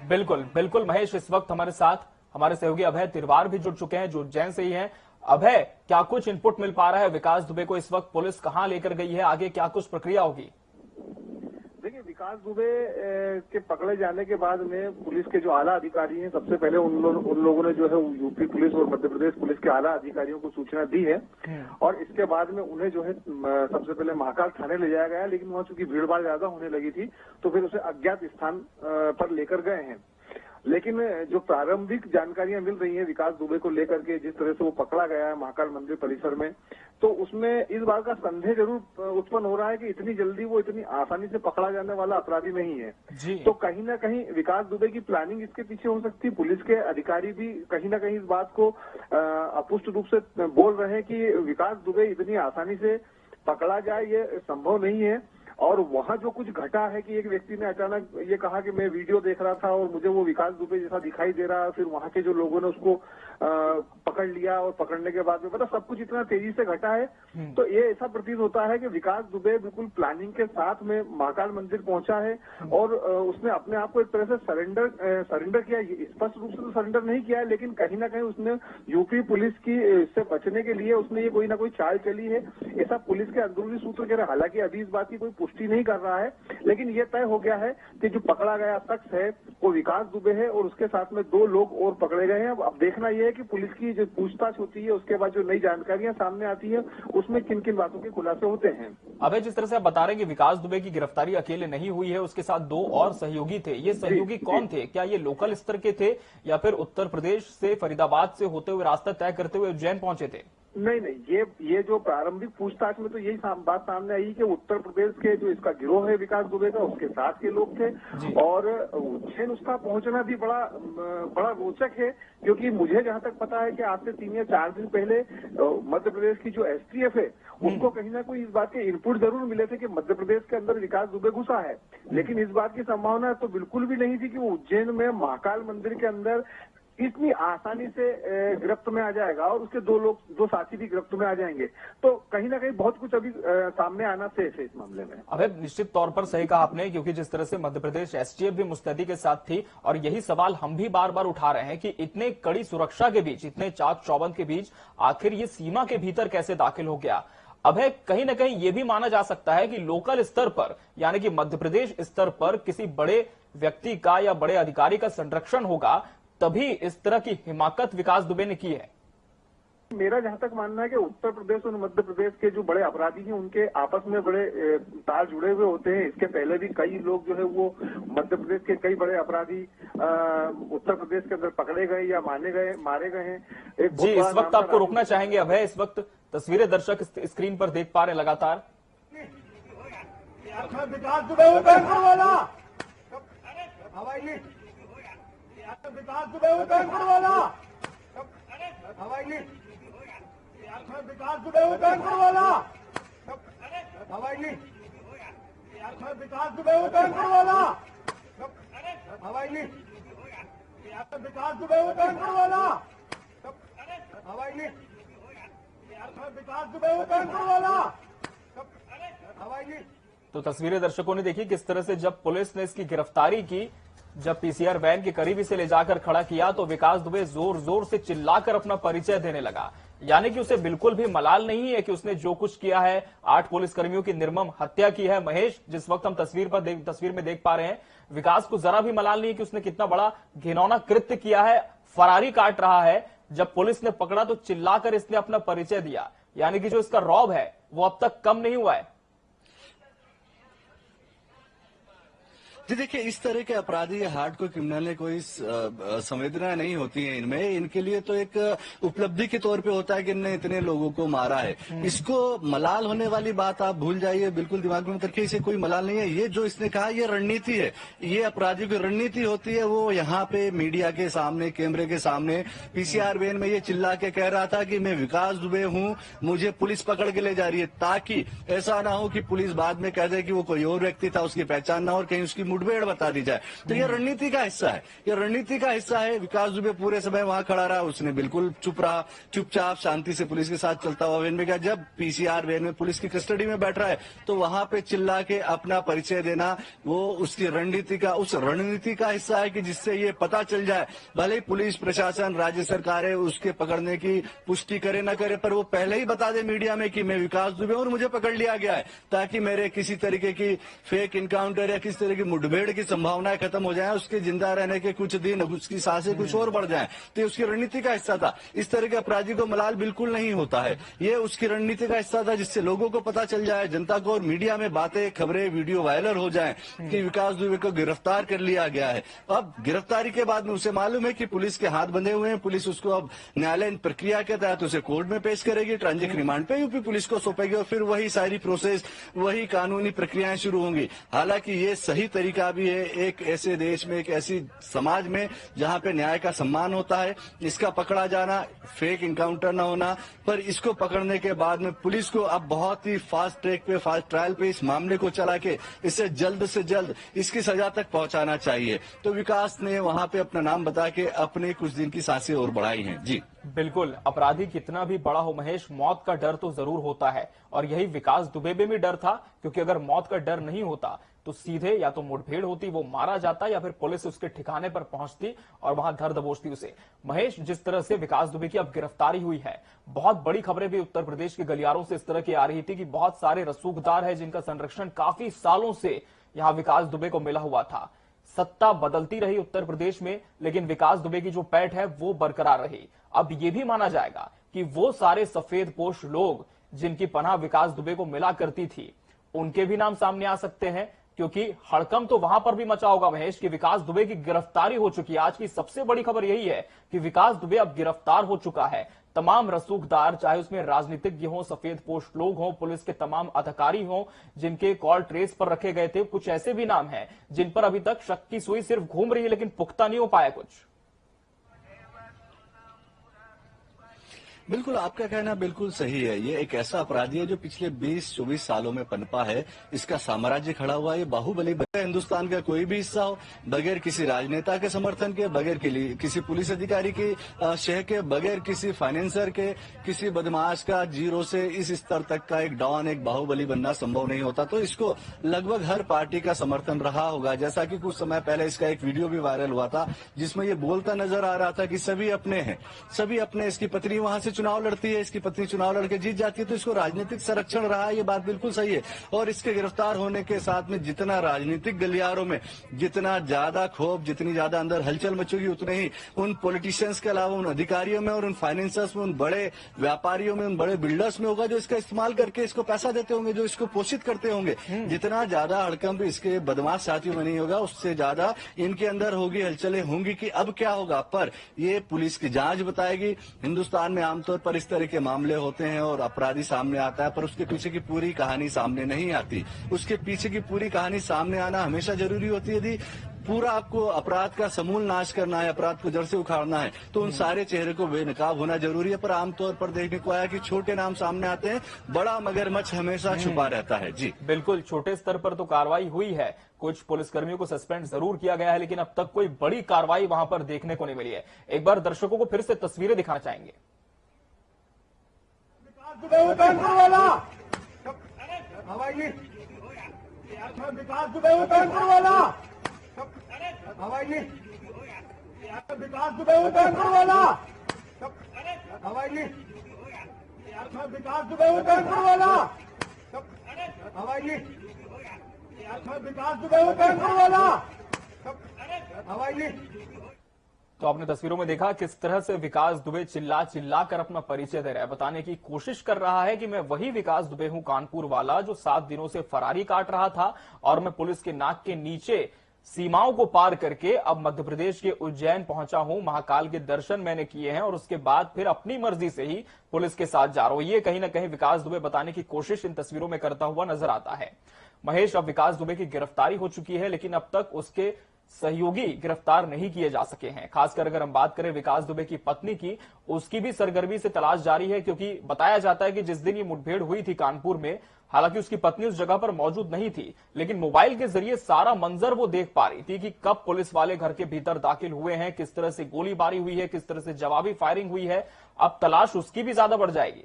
बिल्कुल बिल्कुल महेश, इस वक्त हमारे साथ हमारे सहयोगी अभय तिरवार भी जुड़ चुके हैं, जो उज्जैन से ही हैं। अभय, क्या कुछ इनपुट मिल पा रहा है? विकास दुबे को इस वक्त पुलिस कहां लेकर गई है, आगे क्या कुछ प्रक्रिया होगी? देखिए, विकास दुबे के पकड़े जाने के बाद में पुलिस के जो आला अधिकारी हैं, सबसे पहले उन लोगों ने जो है यूपी पुलिस और मध्य प्रदेश पुलिस के आला अधिकारियों को सूचना दी है और इसके बाद में उन्हें जो है सबसे पहले महाकाल थाने ले जाया गया, लेकिन वहां चूंकि भीड़ भाड़ ज्यादा होने लगी थी तो फिर उसे अज्ञात स्थान पर लेकर गए हैं। लेकिन जो प्रारंभिक जानकारियां मिल रही हैं विकास दुबे को लेकर के, जिस तरह से वो पकड़ा गया है महाकाल मंदिर परिसर में, तो उसमें इस बात का संदेह जरूर उत्पन्न हो रहा है कि इतनी जल्दी वो इतनी आसानी से पकड़ा जाने वाला अपराधी नहीं है जी। तो कहीं ना कहीं विकास दुबे की प्लानिंग इसके पीछे हो सकती है। पुलिस के अधिकारी भी कहीं ना कहीं इस बात को अपुष्ट रूप से बोल रहे हैं कि विकास दुबे इतनी आसानी से पकड़ा जाए ये संभव नहीं है। और वहां जो कुछ घटा है कि एक व्यक्ति ने अचानक ये कहा कि मैं वीडियो देख रहा था और मुझे वो विकास दुबे जैसा दिखाई दे रहा है, फिर वहां के जो लोगों ने उसको पकड़ लिया और पकड़ने के बाद में मतलब सब कुछ इतना तेजी से घटा है, तो ये ऐसा प्रतीत होता है कि विकास दुबे बिल्कुल प्लानिंग के साथ में महाकाल मंदिर पहुंचा है और उसने अपने आप को एक तरह से सरेंडर किया। स्पष्ट रूप से तो सरेंडर नहीं किया है, लेकिन कहीं ना कहीं उसने यूपी पुलिस की से बचने के लिए उसने ये कोई ना कोई चाल चली है, ऐसा पुलिस के अंदरूनी सूत्र कह रहे हैं। हालांकि अभी इस बात की कोई पुष्टि नहीं कर रहा है, लेकिन ये तय हो गया है कि जो पकड़ा गया शख्स है वो विकास दुबे है और उसके साथ में 2 लोग और पकड़े गए हैं। अब देखना यह है कि पुलिस की जो पूछताछ होती है उसके बाद जो नई जानकारियां सामने आती है उसमें किन किन बातों के खुलासे होते हैं। अब जिस तरह से आप बता रहे हैं कि विकास दुबे की गिरफ्तारी अकेले नहीं हुई है, उसके साथ 2 और सहयोगी थे। ये सहयोगी कौन थे? क्या ये लोकल स्तर के थे या फिर उत्तर प्रदेश से फरीदाबाद से होते हुए रास्ता तय करते हुए उज्जैन पहुंचे थे? नहीं, ये जो प्रारंभिक पूछताछ में तो यही बात सामने आई कि उत्तर प्रदेश के जो इसका गिरोह है विकास दुबे का, उसके साथ के लोग थे। और उज्जैन उसका पहुंचना भी बड़ा रोचक है, क्योंकि मुझे जहां तक पता है कि आज से 3 या 4 दिन पहले मध्य प्रदेश की जो एसटीएफ है उनको कहीं ना कोई इस बात के इनपुट जरूर मिले थे कि मध्य प्रदेश के अंदर विकास दुबे घुसा है, लेकिन इस बात की संभावना तो बिल्कुल भी नहीं थी कि वो उज्जैन में महाकाल मंदिर के अंदर इतनी आसानी से गिरफ्त में आ जाएगा और उसके 2 साथी भी गिरफ्त में आ जाएंगे। तो कहीं ना कहीं बहुत कुछ अभी सामने आना शेष है इस मामले में। अब निश्चित तौर पर सही कहा आपने, क्योंकि जिस तरह से मध्य प्रदेश एसटीएफ भी मुस्तैदी के साथ थी, और यही सवाल हम भी बार बार उठा रहे हैं कि इतने कड़ी सुरक्षा के बीच, इतने चाक चौबंद के बीच आखिर ये सीमा के भीतर कैसे दाखिल हो गया। अब कहीं ना कहीं ये भी माना जा सकता है कि लोकल स्तर पर, यानी कि मध्य प्रदेश स्तर पर किसी बड़े व्यक्ति का या बड़े अधिकारी का संरक्षण होगा, तभी इस तरह की हिमाकत विकास दुबे ने की है। मेरा जहां तक मानना है कि उत्तर प्रदेश और मध्य प्रदेश के जो बड़े अपराधी हैं उनके आपस में बड़े तार जुड़े हुए होते हैं। इसके पहले भी कई लोग जो है वो मध्य प्रदेश के कई बड़े अपराधी उत्तर प्रदेश के अंदर पकड़े गए या मारे गए हैं। जी, इस वक्त आपको रोकना चाहेंगे अभय। इस वक्त तस्वीरें दर्शक स्क्रीन पर देख पा रहे हैं लगातार। विकास दुबे बैंकर वाला, विकास दुबे बैंकर वाला, हवाई लीड, विकास दुबे बैंकर वाला, हवाई लीड, विकास दुबे बैंकर वाला, हवाई लीड, विकास दुबे बैंकर वाला, हवाई लीड, विकास दुबे बैंकर वाला, हवाई लीड। तो तस्वीरें दर्शकों ने देखी किस तरह से जब पुलिस ने इसकी गिरफ्तारी की, जब पीसीआर वैन के करीब इसे ले जाकर खड़ा किया तो विकास दुबे जोर जोर से चिल्लाकर अपना परिचय देने लगा। यानी कि उसे बिल्कुल भी मलाल नहीं है कि उसने जो कुछ किया है, 8 पुलिसकर्मियों की निर्मम हत्या की है। महेश, जिस वक्त हम तस्वीर में देख पा रहे हैं, विकास को जरा भी मलाल नहीं है कि उसने कितना बड़ा घिनौना कृत्य किया है, फरारी काट रहा है। जब पुलिस ने पकड़ा तो चिल्लाकर इसने अपना परिचय दिया। यानी कि जो इसका रौब है वो अब तक कम नहीं हुआ है। जी देखिए, इस तरह के अपराधी हार्डकोर क्रिमिनल ने कोई संवेदना नहीं होती है इनमें। इनके लिए तो एक उपलब्धि के तौर पे होता है कि इनने इतने लोगों को मारा है। इसको मलाल होने वाली बात आप भूल जाइए, बिल्कुल दिमाग में मत रखिए। इसे कोई मलाल नहीं है। ये जो इसने कहा ये रणनीति है, ये अपराधियों की रणनीति होती है। वो यहाँ पे मीडिया के सामने, कैमरे के सामने पीसीआर वैन में ये चिल्ला के कह रहा था कि मैं विकास दुबे हूँ, मुझे पुलिस पकड़ के ले जा रही है, ताकि ऐसा ना हो कि पुलिस बाद में कह दे कि वो कोई और व्यक्ति था, उसकी पहचान ना हो और कहीं उसकी मुठभेड़ बता दी जाए। तो ये रणनीति का हिस्सा है, ये रणनीति का हिस्सा है। विकास दुबे पूरे समय वहां खड़ा रहा, उसने बिल्कुल चुप रहा, चुपचाप शांति से पुलिस के साथ चलता हुआ वैन में गया। जब पीसीआर वैन में पुलिस की कस्टडी में बैठ रहा है तो वहां पे चिल्ला के अपना परिचय देना वो उसकी रणनीति का, उस रणनीति का हिस्सा है कि जिससे ये पता चल जाए, भले ही पुलिस प्रशासन, राज्य सरकारें उसके पकड़ने की पुष्टि करे न करे, पर वो पहले ही बता दे मीडिया में कि मैं विकास दुबे हूं और मुझे पकड़ लिया गया है, ताकि मेरे किसी तरीके की फेक इनकाउंटर या किसी तरह की मुठभेड़ की संभावनाएं खत्म हो जाए, उसके जिंदा रहने के कुछ दिन, उसकी सांसें कुछ और बढ़ जाएं। तो उसकी रणनीति का हिस्सा था। इस तरह के अपराधी को मलाल बिल्कुल नहीं होता है। ये उसकी रणनीति का हिस्सा था, जिससे लोगों को पता चल जाए, जनता को और मीडिया में बातें, खबरें, वीडियो वायरल हो जाएं कि विकास दुबे को गिरफ्तार कर लिया गया है। अब गिरफ्तारी के बाद में उसे मालूम है कि पुलिस के हाथ बंधे हुए हैं, पुलिस उसको अब न्यायालयीन प्रक्रिया के तहत उसे कोर्ट में पेश करेगी, ट्रांजिट रिमांड पे यूपी पुलिस को सौंपेगी और फिर वही सारी प्रोसेस, वही कानूनी प्रक्रियाएं शुरू होंगी। हालांकि ये सही तरीका भी है एक ऐसे देश में, एक ऐसी समाज में जहां पे न्याय का सम्मान होता है। इसका पकड़ा जाना, फेक इनकाउंटर न होना, पर इसको पकड़ने के बाद में पुलिस को अब बहुत ही फास्ट ट्रैक पे, फास्ट ट्रायल पे इस मामले को चला के इसे जल्द से जल्द इसकी सजा तक पहुंचाना चाहिए। तो विकास ने वहां पे अपना नाम बता के अपने कुछ दिन की सांसें और बढ़ाई हैं। जी बिल्कुल, अपराधी कितना भी बड़ा हो महेश, मौत का डर तो जरूर होता है, और यही विकास दुबे में भी डर था, क्योंकि अगर मौत का डर नहीं होता तो सीधे या तो मुठभेड़ होती, वो मारा जाता, या फिर पुलिस उसके ठिकाने पर पहुंचती और वहां धर दबोचती उसे। महेश, जिस तरह से विकास दुबे की अब गिरफ्तारी हुई है, बहुत बड़ी खबरें भी उत्तर प्रदेश के गलियारों से इस तरह की आ रही थी कि बहुत सारे रसूखदार है जिनका संरक्षण काफी सालों से यहां विकास दुबे को मिला हुआ था। सत्ता बदलती रही उत्तर प्रदेश में, लेकिन विकास दुबे की जो पैठ है वो बरकरार रही। अब यह भी माना जाएगा कि वो सारे सफेद पोश लोग जिनकी पनाह विकास दुबे को मिला करती थी, उनके भी नाम सामने आ सकते हैं, क्योंकि हड़कंप तो वहां पर भी मचा होगा महेश कि विकास दुबे की गिरफ्तारी हो चुकी है। आज की सबसे बड़ी खबर यही है कि विकास दुबे अब गिरफ्तार हो चुका है। तमाम रसूखदार, चाहे उसमें राजनीतिज्ञ हो, सफेद पोस्ट लोग हों, पुलिस के तमाम अधिकारी हों, जिनके कॉल ट्रेस पर रखे गए थे, कुछ ऐसे भी नाम हैं जिन पर अभी तक शक की सुई सिर्फ घूम रही है, लेकिन पुख्ता नहीं हो पाया कुछ। बिल्कुल, आपका कहना बिल्कुल सही है। ये एक ऐसा अपराधी है जो पिछले 20-24 सालों में पनपा है। इसका साम्राज्य खड़ा हुआ है। ये बाहुबली हिंदुस्तान का कोई भी हिस्सा हो, बगैर किसी राजनेता के समर्थन के, बगैर किसी पुलिस अधिकारी की शह के, बगैर किसी फाइनेंसर के, किसी बदमाश का, जीरो से इस स्तर तक का एक डॉन, एक बाहुबली बनना संभव नहीं होता। तो इसको लगभग हर पार्टी का समर्थन रहा होगा। जैसा कि कुछ समय पहले इसका एक वीडियो भी वायरल हुआ था जिसमें ये बोलता नजर आ रहा था कि सभी अपने हैं, सभी अपने। इसकी पत्नी वहां से चुनाव लड़ती है, इसकी पत्नी चुनाव लड़के जीत जाती है, तो इसको राजनीतिक संरक्षण रहा है। ये बात बिल्कुल सही है। और इसके गिरफ्तार होने के साथ में जितना राजनीतिक गलियारों में जितना ज्यादा खौफ, जितनी ज्यादा अंदर हलचल मचेगी, उतने ही उन पॉलिटिशियंस के अलावा उन अधिकारियों में और उन फाइनेंसर्स में, उन बड़े व्यापारियों में, उन बड़े बिल्डर्स में होगा जो इसका इस्तेमाल करके इसको पैसा देते होंगे, जो इसको पोषित करते होंगे। जितना ज्यादा हड़कंप इसके बदमाश साथियों में नहीं होगा, उससे ज्यादा इनके अंदर होगी, हलचलें होंगी कि अब क्या होगा। पर ये पुलिस की जांच बताएगी। हिंदुस्तान में आमतौर पर इस तरह के मामले होते हैं और अपराधी सामने आता है, पर उसके पीछे की पूरी कहानी सामने नहीं आती। उसके पीछे की पूरी कहानी सामने आना हमेशा जरूरी होती है। यदि पूरा आपको अपराध का समूल नाश करना है, अपराध को जड़ से उखाड़ना है, तो उन सारे चेहरे को बेनकाब होना जरूरी है। पर आमतौर पर देखने को आया कि छोटे नाम सामने आते हैं, बड़ा मगरमच्छ हमेशा छुपा रहता है। जी बिल्कुल, छोटे स्तर पर तो कार्रवाई हुई है, कुछ पुलिसकर्मियों को सस्पेंड जरूर किया गया है, लेकिन अब तक कोई बड़ी कार्रवाई वहां पर देखने को नहीं मिली है। एक बार दर्शकों को फिर से तस्वीरें दिखाना चाहेंगे। विकास दुबे कानपुर वाला, हवाई विकास दुबे कानपुर वाला, हवाई विकास दुबे कानपुर वाला, हवाई विकास दुबे कानपुर वाला, हवाई। तो आपने तस्वीरों में देखा किस तरह से विकास दुबे चिल्ला चिल्ला कर अपना परिचय दे रहा है, बताने की कोशिश कर रहा है कि मैं वही विकास दुबे हूं, कानपुर वाला, जो 7 दिनों से फरारी काट रहा था और मैं पुलिस के नाक के नीचे सीमाओं को पार करके अब मध्य प्रदेश के उज्जैन पहुंचा हूं। महाकाल के दर्शन मैंने किए हैं और उसके बाद फिर अपनी मर्जी से ही पुलिस के साथ जा रहा हूं। ये कहीं ना कहीं विकास दुबे बताने की कोशिश इन तस्वीरों में करता हुआ नजर आता है। महेश, अब विकास दुबे की गिरफ्तारी हो चुकी है, लेकिन अब तक उसके सहयोगी गिरफ्तार नहीं किए जा सके हैं। खासकर अगर हम बात करें विकास दुबे की पत्नी की, उसकी भी सरगर्मी से तलाश जारी है, क्योंकि बताया जाता है कि जिस दिन ये मुठभेड़ हुई थी कानपुर में, हालांकि उसकी पत्नी उस जगह पर मौजूद नहीं थी, लेकिन मोबाइल के जरिए सारा मंजर वो देख पा रही थी कि कब पुलिस वाले घर के भीतर दाखिल हुए हैं, किस तरह से गोलीबारी हुई है, किस तरह से जवाबी फायरिंग हुई है। अब तलाश उसकी भी ज्यादा बढ़ जाएगी।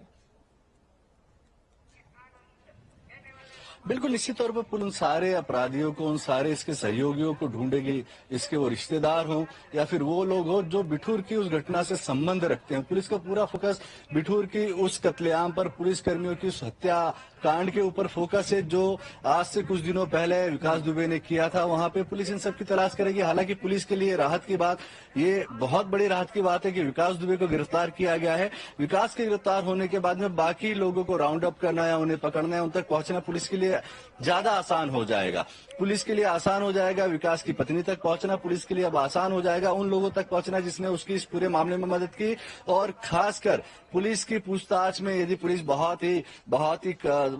बिल्कुल, निश्चित तौर पर उन सारे अपराधियों को, उन सारे इसके सहयोगियों को ढूंढेगी, इसके वो रिश्तेदार हों या फिर वो लोग हो जो बिठूर की उस घटना से संबंध रखते हैं। पुलिस का पूरा फोकस बिठूर की उस कत्लेआम पर, पुलिस कर्मियों की उस हत्या कांड के ऊपर फोकस है जो आज से कुछ दिनों पहले विकास दुबे ने किया था। वहां पे पुलिस इन सब की तलाश करेगी। हालांकि पुलिस के लिए राहत की बात, ये बहुत बड़ी राहत की बात है कि विकास दुबे को गिरफ्तार किया गया है। विकास के गिरफ्तार होने के बाद में बाकी लोगों को राउंड अप करना या उन्हें पकड़ना है, उन तक पहुंचना पुलिस के लिए ज्यादा आसान हो जाएगा। पुलिस के लिए आसान हो जाएगा। विकास की पत्नी तक पहुंचना पुलिस के लिए अब आसान हो जाएगा। उन लोगों तक पहुंचना जिसने उसकी इस पूरे मामले में मदद की, और खासकर पुलिस की पूछताछ में यदि पुलिस बहुत ही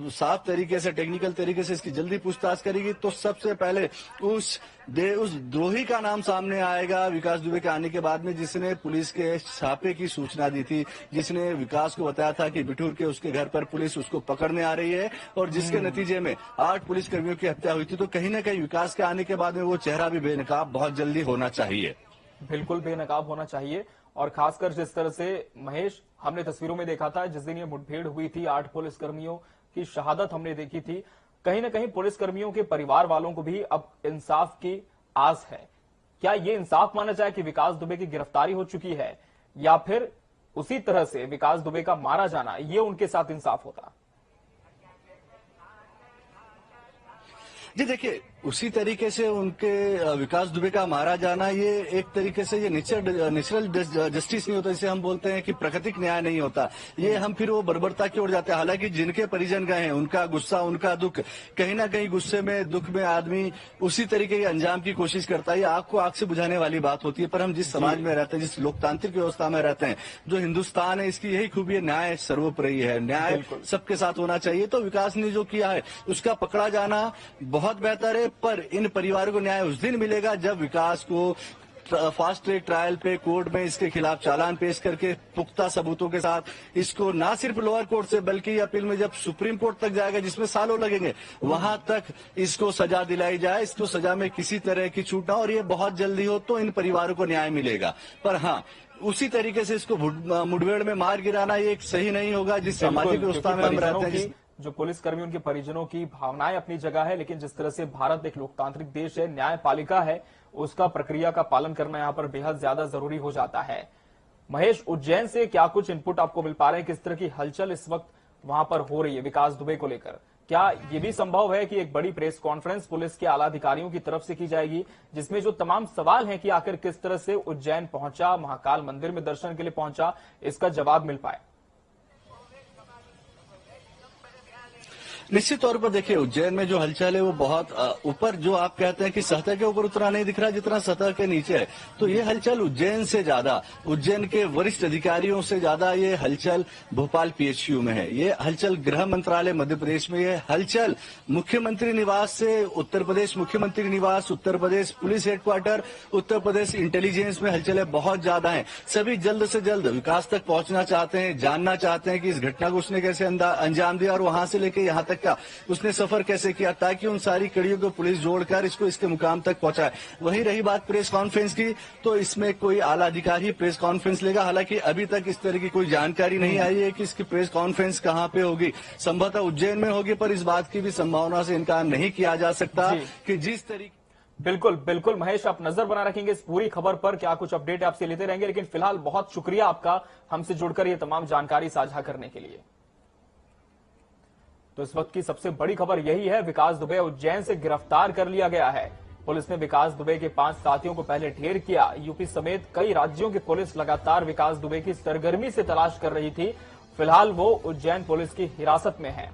साफ तरीके से, टेक्निकल तरीके से इसकी जल्दी पूछताछ करेगी, तो सबसे पहले उस द्रोही का नाम सामने आएगा विकास दुबे के आने के बाद में, जिसने पुलिस के छापे की सूचना दी थी, जिसने विकास को बताया था कि बिठूर के उसके घर पर पुलिस उसको पकड़ने आ रही है, और जिसके नतीजे में 8 पुलिसकर्मियों की हत्या हुई थी। तो कहीं न कहीं विकास के आने के बाद में वो चेहरा भी बेनकाब बहुत जल्दी होना चाहिए। बिल्कुल बेनकाब होना चाहिए। और खासकर जिस तरह से महेश हमने तस्वीरों में देखा था, जिस दिन ये मुठभेड़ हुई थी, 8 पुलिसकर्मियों की शहादत हमने देखी थी, कहीं ना कहीं पुलिसकर्मियों के परिवार वालों को भी अब इंसाफ की आस है। क्या ये इंसाफ माना जाए कि विकास दुबे की गिरफ्तारी हो चुकी है, या फिर उसी तरह से विकास दुबे का मारा जाना ये उनके साथ इंसाफ होता? जी देखिए, उसी तरीके से उनके विकास दुबे का मारा जाना, ये एक तरीके से ये नेचुरल जस्टिस नहीं होता, जिसे हम बोलते हैं कि प्राकृतिक न्याय नहीं होता। ये हम फिर वो बर्बरता की ओर जाते हैं। हालांकि जिनके परिजन गए हैं, उनका गुस्सा, उनका दुख, कहीं ना कहीं गुस्से में, दुख में आदमी उसी तरीके के अंजाम की कोशिश करता है। ये आग को आग से बुझाने वाली बात होती है। पर हम जिस समाज में रहते हैं, जिस लोकतांत्रिक व्यवस्था में रहते हैं, जो हिंदुस्तान है, इसकी यही खूबी है, न्याय सर्वोपरि है, न्याय सबके साथ होना चाहिए। तो विकास ने जो किया है उसका पकड़ा जाना बहुत बेहतर है, पर इन परिवारों को न्याय उस दिन मिलेगा जब विकास को फास्ट ट्रैक ट्रायल पे कोर्ट में इसके खिलाफ चालान पेश करके पुख्ता सबूतों के साथ इसको ना सिर्फ लोअर कोर्ट से बल्कि अपील में जब सुप्रीम कोर्ट तक जाएगा, जिसमें सालों लगेंगे, वहां तक इसको सजा दिलाई जाए। इसको सजा में किसी तरह की छूट ना, और ये बहुत जल्दी हो तो इन परिवारों को न्याय मिलेगा। पर हाँ, उसी तरीके से इसको मुठभेड़ में मार गिराना ये एक सही नहीं होगा। जिस सामाजिक व्यवस्था में हम रहते हैं, जो पुलिसकर्मी, उनके परिजनों की भावनाएं अपनी जगह है, लेकिन जिस तरह से भारत एक लोकतांत्रिक देश है, न्यायपालिका है, उसका प्रक्रिया का पालन करना यहाँ पर बेहद ज्यादा जरूरी हो जाता है। महेश, उज्जैन से क्या कुछ इनपुट आपको मिल पा रहे हैं? किस तरह की हलचल इस वक्त वहां पर हो रही है विकास दुबे को लेकर? क्या ये भी संभव है कि एक बड़ी प्रेस कॉन्फ्रेंस पुलिस के आला अधिकारियों की तरफ से की जाएगी, जिसमें जो तमाम सवाल हैं कि आखिर किस तरह से उज्जैन पहुंचा, महाकाल मंदिर में दर्शन के लिए पहुंचा, इसका जवाब मिल पाए? निश्चित तौर पर देखिए, उज्जैन में जो हलचल है वो बहुत ऊपर, जो आप कहते हैं कि सतह के ऊपर उतना नहीं दिख रहा जितना सतह के नीचे है। तो ये हलचल उज्जैन से ज्यादा, उज्जैन के वरिष्ठ अधिकारियों से ज्यादा ये हलचल भोपाल पीएचयू में है। ये हलचल गृह मंत्रालय मध्य प्रदेश में, ये हलचल मुख्यमंत्री निवास से उत्तर प्रदेश मुख्यमंत्री निवास, Uttar Pradesh police headquarter, Uttar Pradesh intelligence में हलचलें बहुत ज्यादा है। सभी जल्द से जल्द विकास तक पहुंचना चाहते हैं, जानना चाहते हैं कि इस घटना को उसने कैसे अंजाम दिया और वहां से लेकर यहाँ तक का उसने सफर कैसे किया, ताकि उन सारी कड़ियों को पुलिस जोड़कर इसको इसके मुकाम तक पहुंचाए। वहीं रही बात प्रेस कॉन्फ्रेंस की, तो इसमें कोई आला अधिकारी प्रेस कॉन्फ्रेंस लेगा। हालांकि अभी तक इस तरह की कोई जानकारी नहीं आई है कि इसकी प्रेस कॉन्फ्रेंस कहां पे होगी। संभवतः उज्जैन में होगी, पर इस बात की भी संभावना से इनकार नहीं किया जा सकता कि जिस तरीके। बिल्कुल बिल्कुल महेश, आप नजर बना रखेंगे इस पूरी खबर पर, क्या कुछ अपडेट आपसे लेते रहेंगे। लेकिन फिलहाल बहुत शुक्रिया आपका हमसे जुड़कर ये तमाम जानकारी साझा करने के लिए। तो इस वक्त की सबसे बड़ी खबर यही है, विकास दुबे उज्जैन से गिरफ्तार कर लिया गया है। पुलिस ने विकास दुबे के 5 साथियों को पहले ढेर किया। यूपी समेत कई राज्यों की पुलिस लगातार विकास दुबे की सरगर्मी से तलाश कर रही थी। फिलहाल वो उज्जैन पुलिस की हिरासत में है।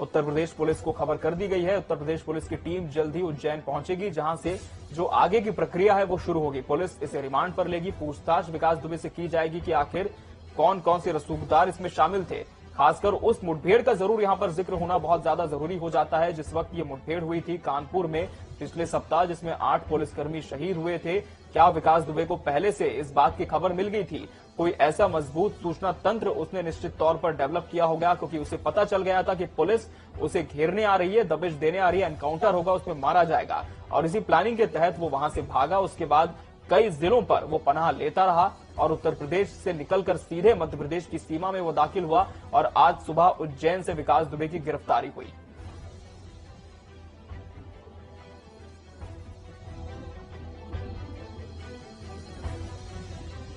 उत्तर प्रदेश पुलिस को खबर कर दी गई है। उत्तर प्रदेश पुलिस की टीम जल्द ही उज्जैन पहुंचेगी, जहां से जो आगे की प्रक्रिया है वो शुरू होगी। पुलिस इसे रिमांड पर लेगी। पूछताछ विकास दुबे से की जाएगी कि आखिर कौन कौन से रसूखदार इसमें शामिल थे। खासकर उस मुठभेड़ का जरूर यहां पर जिक्र होना बहुत ज्यादा जरूरी हो जाता है। जिस वक्त ये मुठभेड़ हुई थी कानपुर में पिछले सप्ताह, जिसमें 8 पुलिसकर्मी शहीद हुए थे, क्या विकास दुबे को पहले से इस बात की खबर मिल गई थी? कोई ऐसा मजबूत सूचना तंत्र उसने निश्चित तौर पर डेवलप किया होगा, क्योंकि उसे पता चल गया था कि पुलिस उसे घेरने आ रही है, दबिश देने आ रही है, एनकाउंटर होगा, उसमें मारा जाएगा। और इसी प्लानिंग के तहत वो वहां से भागा। उसके बाद कई जिलों पर वो पनाह लेता रहा और उत्तर प्रदेश से निकलकर सीधे मध्य प्रदेश की सीमा में वो दाखिल हुआ और आज सुबह उज्जैन से विकास दुबे की गिरफ्तारी हुई।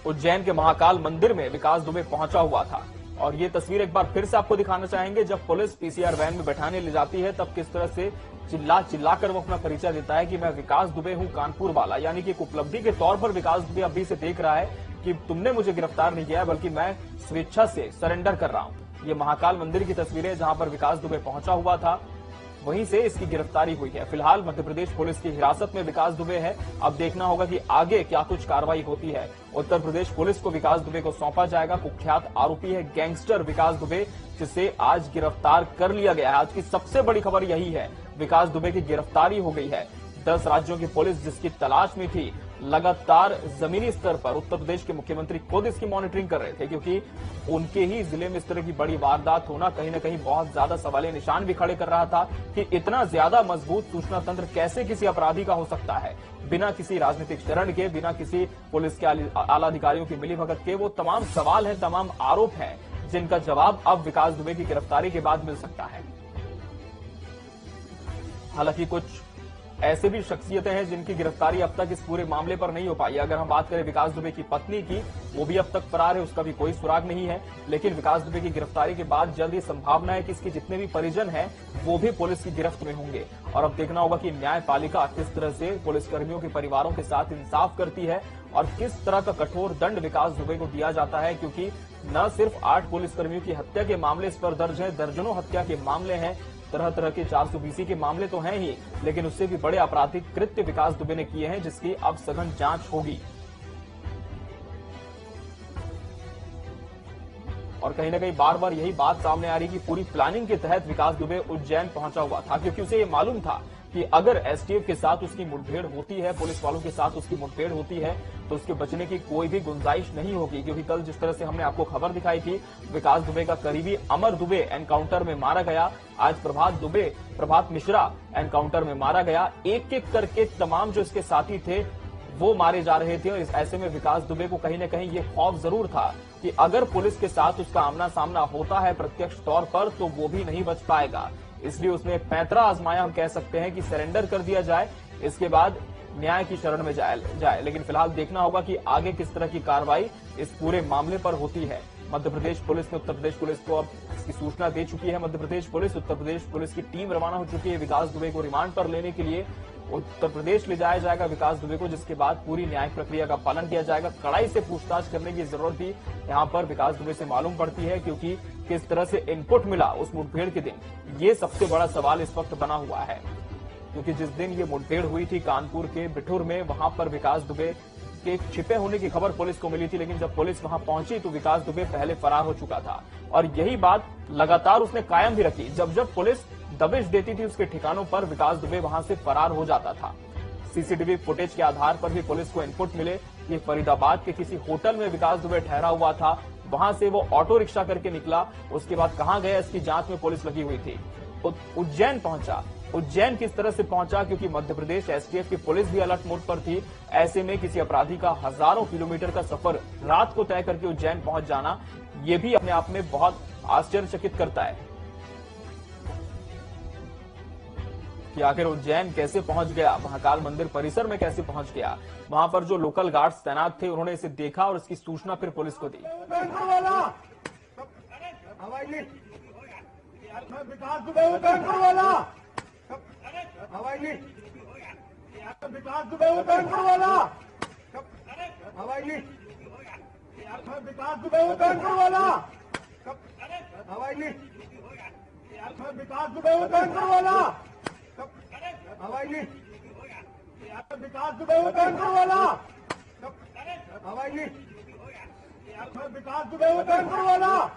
उज्जैन के महाकाल मंदिर में विकास दुबे पहुंचा हुआ था और ये तस्वीर एक बार फिर से आपको दिखाना चाहेंगे। जब पुलिस पीसीआर वैन में बैठाने ले जाती है तब किस तरह से चिल्लाकर वो अपना परिचय देता है कि मैं विकास दुबे हूं, कानपुर वाला। यानी कि एक उपलब्धि के तौर पर विकास दुबे अभी से देख रहा है कि तुमने मुझे गिरफ्तार नहीं किया, बल्कि मैं स्वेच्छा से सरेंडर कर रहा हूं। ये महाकाल मंदिर की तस्वीरें जहां पर विकास दुबे पहुंचा हुआ था, वहीं से इसकी गिरफ्तारी हुई है। फिलहाल मध्य प्रदेश पुलिस की हिरासत में विकास दुबे है। अब देखना होगा कि आगे क्या कुछ कार्रवाई होती है। उत्तर प्रदेश पुलिस को विकास दुबे को सौंपा जाएगा। कुख्यात आरोपी है गैंगस्टर विकास दुबे, जिसे आज गिरफ्तार कर लिया गया है। आज की सबसे बड़ी खबर यही है, विकास दुबे की गिरफ्तारी हो गई है। 10 राज्यों की पुलिस जिसकी तलाश में थी, लगातार जमीनी स्तर पर उत्तर प्रदेश के मुख्यमंत्री खुद इसकी मॉनिटरिंग कर रहे थे, क्योंकि उनके ही जिले में इस तरह की बड़ी वारदात होना कहीं न कहीं बहुत ज्यादा सवालिया निशान भी खड़े कर रहा था कि इतना ज्यादा मजबूत सूचना तंत्र कैसे किसी अपराधी का हो सकता है, बिना किसी राजनीतिक शरण के, बिना किसी पुलिस के आला अधिकारियों की मिलीभगत के। वो तमाम सवाल हैं, तमाम आरोप हैं, जिनका जवाब अब विकास दुबे की गिरफ्तारी के बाद मिल सकता है। हालांकि कुछ ऐसे भी शख्सियतें हैं जिनकी गिरफ्तारी अब तक इस पूरे मामले पर नहीं हो पाई। अगर हम बात करें विकास दुबे की पत्नी की, वो भी अब तक फरार है, उसका भी कोई सुराग नहीं है। लेकिन विकास दुबे की गिरफ्तारी के बाद जल्द ये संभावना है कि इसके जितने भी परिजन हैं वो भी पुलिस की गिरफ्त में होंगे। और अब देखना होगा कि न्यायपालिका किस तरह से पुलिसकर्मियों के परिवारों के साथ इंसाफ करती है और किस तरह का कठोर दंड विकास दुबे को दिया जाता है, क्योंकि न सिर्फ 8 पुलिसकर्मियों की हत्या के मामले इस पर दर्ज है, दर्जनों हत्या के मामले हैं, तरह तरह के 420 के मामले तो हैं ही, लेकिन उससे भी बड़े आपराधिक कृत्य विकास दुबे ने किए हैं, जिसकी अब सघन जांच होगी। और कहीं ना कहीं बार बार यही बात सामने आ रही कि पूरी प्लानिंग के तहत विकास दुबे उज्जैन पहुंचा हुआ था, क्योंकि उसे ये मालूम था कि अगर एसटीएफ के साथ उसकी मुठभेड़ होती है, पुलिस वालों के साथ उसकी मुठभेड़ होती है, तो उसके बचने की कोई भी गुंजाइश नहीं होगी। क्योंकि कल जिस तरह से हमने आपको खबर दिखाई थी, विकास दुबे का करीबी अमर दुबे एनकाउंटर में मारा गया, आज प्रभात मिश्रा एनकाउंटर में मारा गया। एक एक करके तमाम जो इसके साथी थे वो मारे जा रहे थे। और ऐसे में विकास दुबे को कहीं न कहीं ये खौफ जरूर था कि अगर पुलिस के साथ उसका आमना सामना होता है प्रत्यक्ष तौर पर, तो वो भी नहीं बच पाएगा। इसलिए उसने पैंतरा आजमाया, हम कह सकते हैं कि सरेंडर कर दिया जाए, इसके बाद न्याय की शरण में जाए। लेकिन फिलहाल देखना होगा कि आगे किस तरह की कार्रवाई इस पूरे मामले पर होती है। मध्य प्रदेश पुलिस ने उत्तर प्रदेश पुलिस को अब इसकी सूचना दे चुकी है। मध्य प्रदेश पुलिस, उत्तर प्रदेश पुलिस की टीम रवाना हो चुकी है। विकास दुबे को रिमांड पर लेने के लिए उत्तर प्रदेश ले जाया जाएगा विकास दुबे को, जिसके बाद पूरी न्यायिक प्रक्रिया का पालन किया जाएगा। कड़ाई से पूछताछ करने की जरूरत भी यहां पर विकास दुबे से मालूम पड़ती है, क्योंकि किस तरह से इनपुट मिला उस मुठभेड़ के दिन, ये सबसे बड़ा सवाल इस वक्त बना हुआ है। क्योंकि जिस दिन ये मुठभेड़ हुई थी कानपुर के बिठूर में, वहां पर विकास दुबे के छिपे होने की खबर पुलिस को मिली थी, लेकिन जब पुलिस वहां पहुंची तो विकास दुबे पहले फरार हो चुका था। और यही बात लगातार उसने कायम भी रखी। जब जब पुलिस दबिश देती थी उसके ठिकानों पर, विकास दुबे वहां से फरार हो जाता था। सीसीटीवी फुटेज के आधार पर भी पुलिस को इनपुट मिले कि फरीदाबाद के किसी होटल में विकास दुबे ठहरा हुआ था, वहां से वो ऑटो रिक्शा करके निकला, उसके बाद कहां गया इसकी जांच में पुलिस लगी हुई थी। उज्जैन पहुंचा, उज्जैन किस तरह से पहुंचा, क्योंकि मध्य प्रदेश एसटीएफ की पुलिस भी अलर्ट मोड पर थी। ऐसे में किसी अपराधी का हजारों किलोमीटर का सफर रात को तय करके उज्जैन पहुंच जाना, ये भी अपने आप में बहुत आश्चर्यचकित करता है कि आखिर उज्जैन कैसे पहुंच गया, महाकाल मंदिर परिसर में कैसे पहुंच गया। वहां पर जो लोकल गार्ड्स तैनात थे उन्होंने इसे देखा और इसकी सूचना फिर पुलिस को दी। विकास दुबे कानपुर वाला, हवाई ली विकास दुबे कानपुर वाला, हवाई ली विकास दुबे कानपुर वाला, हवाई ली विकास दुबे कानपुर वाला, हवाई ली विकास दुबे कानपुर वाला, हवाई ली विकास दुबे कानपुर वाला।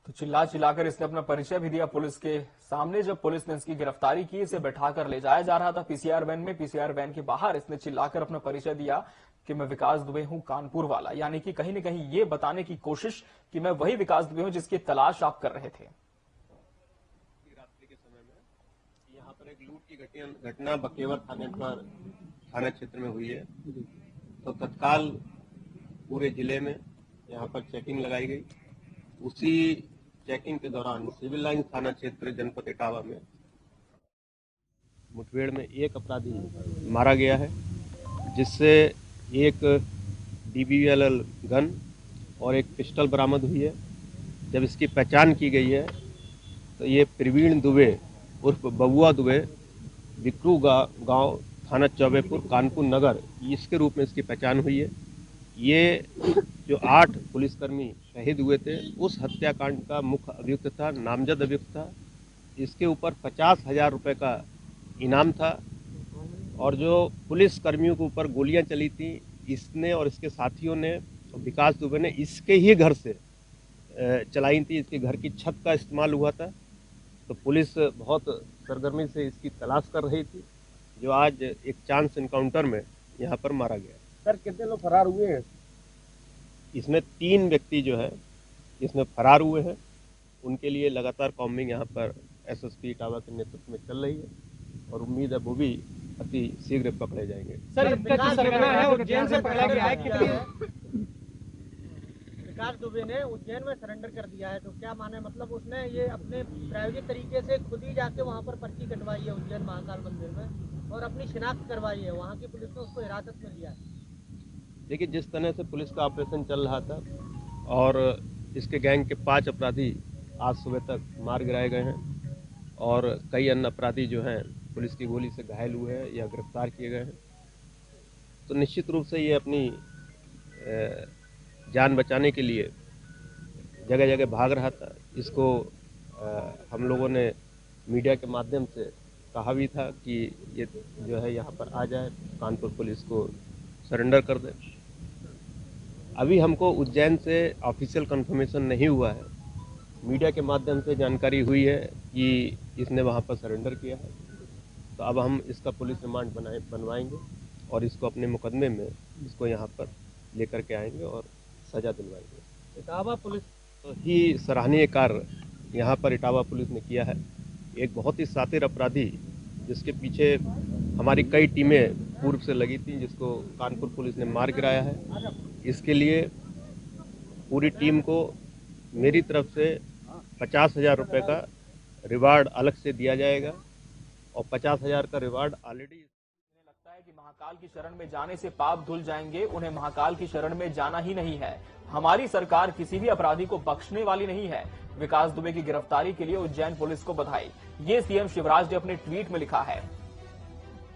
तो चिल्ला चिल्लाकर इसने अपना परिचय भी दिया पुलिस के सामने। जब पुलिस ने इसकी गिरफ्तारी की, इसे बैठाकर ले जाया जा रहा था पीसीआर वैन में, पीसीआर वैन के बाहर इसने चिल्लाकर अपना परिचय दिया कि मैं विकास दुबे हूं कानपुर वाला, यानी कि कहीं न कहीं ये बताने की कोशिश कि मैं वही विकास दुबे हूं जिसकी तलाश आप कर रहे थे। रात्रि के समय में यहाँ पर एक लूट की घटना बकेवर थाना क्षेत्र में हुई है, तो तत्काल पूरे जिले में यहाँ पर चेकिंग लगाई गई। उसी चेकिंग के दौरान सिविल लाइन थाना क्षेत्र जनपद इटावा में मुठभेड़ में एक अपराधी मारा गया है, जिससे एक DBLL गन और एक पिस्टल बरामद हुई है। जब इसकी पहचान की गई है तो ये प्रवीण दुबे उर्फ बबुआ दुबे, विक्रू गांव थाना चौबेपुर कानपुर नगर, इसके रूप में इसकी पहचान हुई है। ये जो 8 पुलिसकर्मी शहीद हुए थे, उस हत्याकांड का मुख्य अभियुक्त था, नामजद अभियुक्त था। इसके ऊपर 50,000 रुपये का इनाम था। और जो पुलिस कर्मियों के ऊपर गोलियां चली थी, इसने और इसके साथियों ने, विकास दुबे ने इसके ही घर से चलाई थी। इसके घर की छत का इस्तेमाल हुआ था। तो पुलिस बहुत सरगर्मी से इसकी तलाश कर रही थी, जो आज एक चांस इनकाउंटर में यहाँ पर मारा गया। सर कितने लोग फरार हुए हैं? इसमें 3 व्यक्ति जो है इसमें फरार हुए हैं। उनके लिए लगातार कॉम्बिंग यहाँ पर SSP इटावा के नेतृत्व में चल रही है और उम्मीद है वो भी अति शीघ्र पकड़े जाएंगे। सर विकास सरगना है, उज्जैन से पकड़ा गया है, विकास दुबे ने उज्जैन में सरेंडर कर दिया है, तो क्या माने, मतलब उसने ये अपने प्रायोजित तरीके से खुद ही जाके वहाँ पर पर्ची कटवाई है उज्जैन महाकाल मंदिर में और अपनी शिनाख्त करवाई है, वहाँ की पुलिस ने उसको हिरासत में लिया है। देखिए, जिस तरह से पुलिस का ऑपरेशन चल रहा था और इसके गैंग के 5 अपराधी आज सुबह तक मार गिराए गए हैं और कई अन्य अपराधी जो हैं पुलिस की गोली से घायल हुए हैं या गिरफ्तार किए गए हैं, तो निश्चित रूप से ये अपनी जान बचाने के लिए जगह जगह भाग रहा था। इसको हम लोगों ने मीडिया के माध्यम से कहा भी था कि ये जो है यहाँ पर आ जाए, कानपुर पुलिस को सरेंडर कर दे। अभी हमको उज्जैन से ऑफिशियल कंफर्मेशन नहीं हुआ है, मीडिया के माध्यम से जानकारी हुई है कि इसने वहाँ पर सरेंडर किया है। तो अब हम इसका पुलिस रिमांड बनवाएंगे और इसको अपने मुकदमे में इसको यहाँ पर लेकर के आएंगे और सजा दिलवाएंगे। इटावा पुलिस तो ही सराहनीय कार्य यहाँ पर इटावा पुलिस ने किया है। एक बहुत ही शातिर अपराधी जिसके पीछे हमारी कई टीमें पूर्व से लगी थी, जिसको कानपुर पुलिस ने मार गिराया है। इसके लिए पूरी टीम को मेरी तरफ से 50,000 रुपये का रिवार्ड अलग से दिया जाएगा और 50,000 का रिवार्ड ऑलरेडी। लगता है कि महाकाल की शरण में जाने से पाप धुल जाएंगे, उन्हें महाकाल की शरण में जाना ही नहीं है। हमारी सरकार किसी भी अपराधी को बख्शने वाली नहीं है। विकास दुबे की गिरफ्तारी के लिए उज्जैन पुलिस को बधाई, ये सीएम शिवराज ने अपने ट्वीट में लिखा है।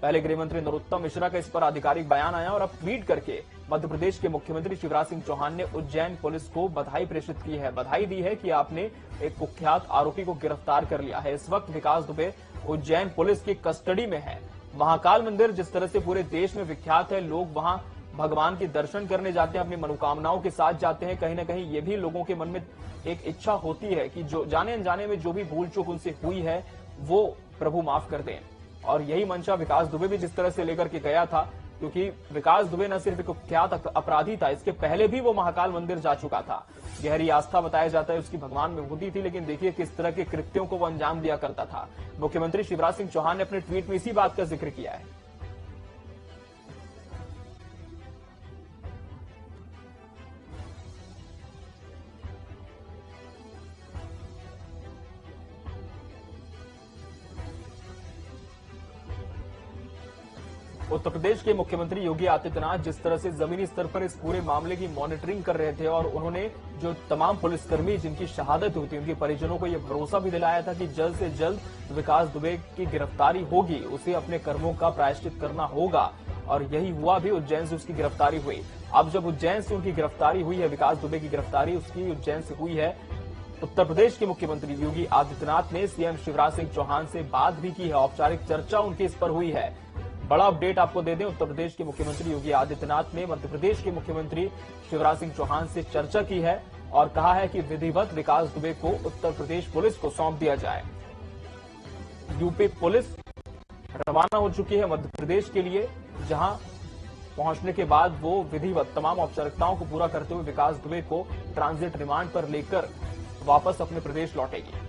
पहले गृह मंत्री नरोत्तम मिश्रा का इस पर आधिकारिक बयान आया और अब ट्वीट करके मध्य प्रदेश के मुख्यमंत्री शिवराज सिंह चौहान ने उज्जैन पुलिस को बधाई प्रेषित की है। बधाई दी है कि आपने एक कुख्यात आरोपी को गिरफ्तार कर लिया है। इस वक्त विकास दुबे उज्जैन पुलिस की कस्टडी में है। महाकाल मंदिर जिस तरह से पूरे देश में विख्यात है, लोग वहां भगवान के दर्शन करने जाते हैं, अपनी मनोकामनाओं के साथ जाते हैं। कहीं ना कहीं ये भी लोगों के मन में एक इच्छा होती है कि जो जाने अनजाने में जो भी भूल चूक उनसे हुई है वो प्रभु माफ कर दें। और यही मंशा विकास दुबे भी जिस तरह से लेकर के गया था, क्योंकि विकास दुबे न सिर्फ एक कुख्यात अपराधी था, इसके पहले भी वो महाकाल मंदिर जा चुका था। गहरी आस्था बताया जाता है उसकी भगवान में होती थी, लेकिन देखिए किस तरह के कृत्यों को वो अंजाम दिया करता था। मुख्यमंत्री शिवराज सिंह चौहान ने अपने ट्वीट में इसी बात का जिक्र किया है। उत्तर प्रदेश के मुख्यमंत्री योगी आदित्यनाथ जिस तरह से जमीनी स्तर पर इस पूरे मामले की मॉनिटरिंग कर रहे थे और उन्होंने जो तमाम पुलिसकर्मी जिनकी शहादत हुई थी उनके परिजनों को यह भरोसा भी दिलाया था कि जल्द से जल्द विकास दुबे की गिरफ्तारी होगी, उसे अपने कर्मों का प्रायश्चित करना होगा। और यही हुआ भी, उज्जैन से उसकी गिरफ्तारी हुई। अब जब उज्जैन से उनकी गिरफ्तारी हुई है, विकास दुबे की गिरफ्तारी उसकी उज्जैन से हुई है, उत्तर प्रदेश के मुख्यमंत्री योगी आदित्यनाथ ने सीएम शिवराज सिंह चौहान से बात भी की है। औपचारिक चर्चा उनकी इस पर हुई है। बड़ा अपडेट आपको दे दें, उत्तर प्रदेश के मुख्यमंत्री योगी आदित्यनाथ ने मध्य प्रदेश के मुख्यमंत्री शिवराज सिंह चौहान से चर्चा की है और कहा है कि विधिवत विकास दुबे को उत्तर प्रदेश पुलिस को सौंप दिया जाए। यूपी पुलिस रवाना हो चुकी है मध्य प्रदेश के लिए, जहां पहुंचने के बाद वो विधिवत तमाम औपचारिकताओं को पूरा करते हुए विकास दुबे को ट्रांजिट रिमांड पर लेकर वापस अपने प्रदेश लौटेगी।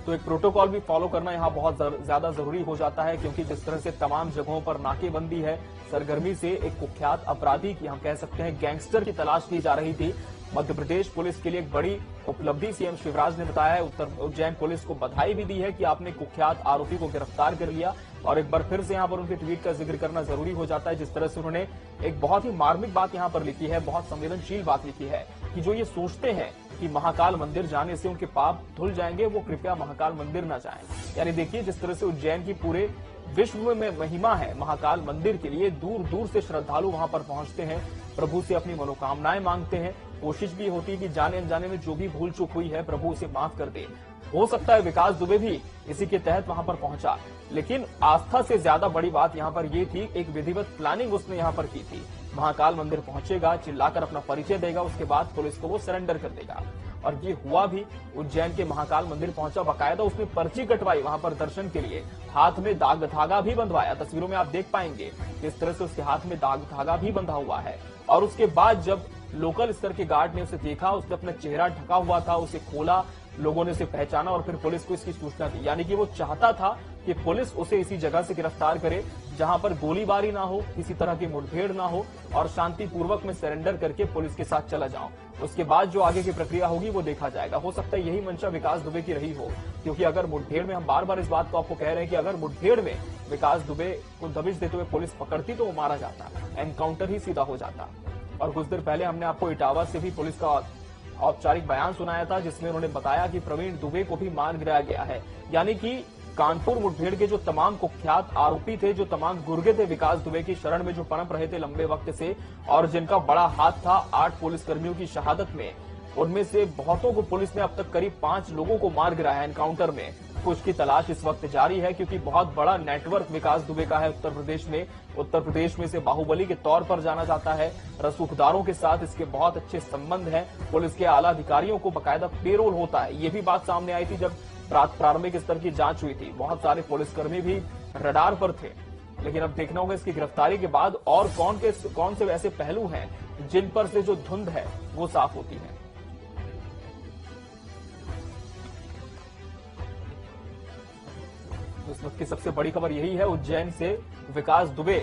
तो एक प्रोटोकॉल भी फॉलो करना यहां बहुत ज्यादा जरूरी हो जाता है, क्योंकि जिस तरह से तमाम जगहों पर नाकेबंदी है, सरगर्मी से एक कुख्यात अपराधी की, हम कह सकते हैं गैंगस्टर की तलाश की जा रही थी। मध्य प्रदेश पुलिस के लिए एक बड़ी उपलब्धि सीएम शिवराज ने बताया है। उज्जैन पुलिस को बधाई भी दी है कि आपने कुख्यात आरोपी को गिरफ्तार कर लिया। और एक बार फिर से यहां पर उनके ट्वीट का जिक्र करना जरूरी हो जाता है, जिस तरह से उन्होंने एक बहुत ही मार्मिक बात यहां पर लिखी है, बहुत संवेदनशील बात लिखी है कि जो ये सोचते हैं कि महाकाल मंदिर जाने से उनके पाप धुल जाएंगे, वो कृपया महाकाल मंदिर न जाएं। यानी देखिए जिस तरह से उज्जैन की पूरे विश्व में महिमा है महाकाल मंदिर के लिए, दूर दूर से श्रद्धालु वहां पर पहुंचते हैं, प्रभु से अपनी मनोकामनाएं मांगते हैं। कोशिश भी होती है कि जाने अनजाने में जो भी भूल चूक हुई है प्रभु उसे माफ कर दे। हो सकता है विकास दुबे भी इसी के तहत वहां पर पहुंचा, लेकिन आस्था से ज्यादा बड़ी बात यहां पर यह थी, एक विधिवत प्लानिंग उसने यहां पर की थी। महाकाल मंदिर पहुंचेगा, चिल्लाकर अपना परिचय देगा, उसके बाद पुलिस को वो सरेंडर कर देगा। और ये हुआ भी। उज्जैन के महाकाल मंदिर पहुंचा, बाकायदा उसने पर्ची कटवाई वहां पर दर्शन के लिए, हाथ में दाग धागा भी बंधवाया। तस्वीरों में आप देख पाएंगे किस तरह से उसके हाथ में दाग धागा भी बंधा हुआ है। और उसके बाद जब लोकल स्तर के गार्ड ने उसे देखा, उसने अपना चेहरा ढका हुआ था, उसे खोला, लोगों ने उसे पहचाना और फिर पुलिस को इसकी सूचना दी। यानी कि वो चाहता था कि पुलिस उसे इसी जगह से गिरफ्तार करे जहां पर गोलीबारी ना हो, किसी तरह की मुठभेड़ ना हो और शांतिपूर्वक में सरेंडर करके पुलिस के साथ चला जाऊं। उसके बाद जो आगे की प्रक्रिया होगी वो देखा जाएगा। हो सकता है यही मंशा विकास दुबे की रही हो, क्योंकि अगर मुठभेड़ में, हम बार बार इस बात को आपको कह रहे हैं कि अगर मुठभेड़ में विकास दुबे को दबिश देते हुए पुलिस पकड़ती तो वो मारा जाता, एनकाउंटर ही सीधा हो जाता। और कुछ देर पहले हमने आपको इटावा से भी पुलिस का औपचारिक बयान सुनाया था, जिसमें उन्होंने बताया कि प्रवीण दुबे को भी मार गिराया गया है। यानी कि कानपुर मुठभेड़ के जो तमाम कुख्यात आरोपी थे, जो तमाम गुर्गे थे विकास दुबे की शरण में, जो पनप रहे थे लंबे वक्त से और जिनका बड़ा हाथ था 8 पुलिसकर्मियों की शहादत में, उनमें से बहुतों को पुलिस ने अब तक करीब 5 लोगों को मार गिराया है एनकाउंटर में। कुछ की तलाश इस वक्त जारी है, क्योंकि बहुत बड़ा नेटवर्क विकास दुबे का है उत्तर प्रदेश में। उत्तर प्रदेश में से बाहुबली के तौर पर जाना जाता है। रसूखदारों के साथ इसके बहुत अच्छे संबंध हैं। पुलिस के आला अधिकारियों को बाकायदा पेरोल होता है। ये भी बात सामने आई थी जब प्रारंभिक स्तर की जांच हुई थी। बहुत सारे पुलिसकर्मी भी रडार पर थे, लेकिन अब देखना होगा इसकी गिरफ्तारी के बाद और कौन से ऐसे पहलू हैं जिन पर से जो धुंध है वो साफ होती है। इस वक्त की सबसे बड़ी खबर यही है, उज्जैन से विकास दुबे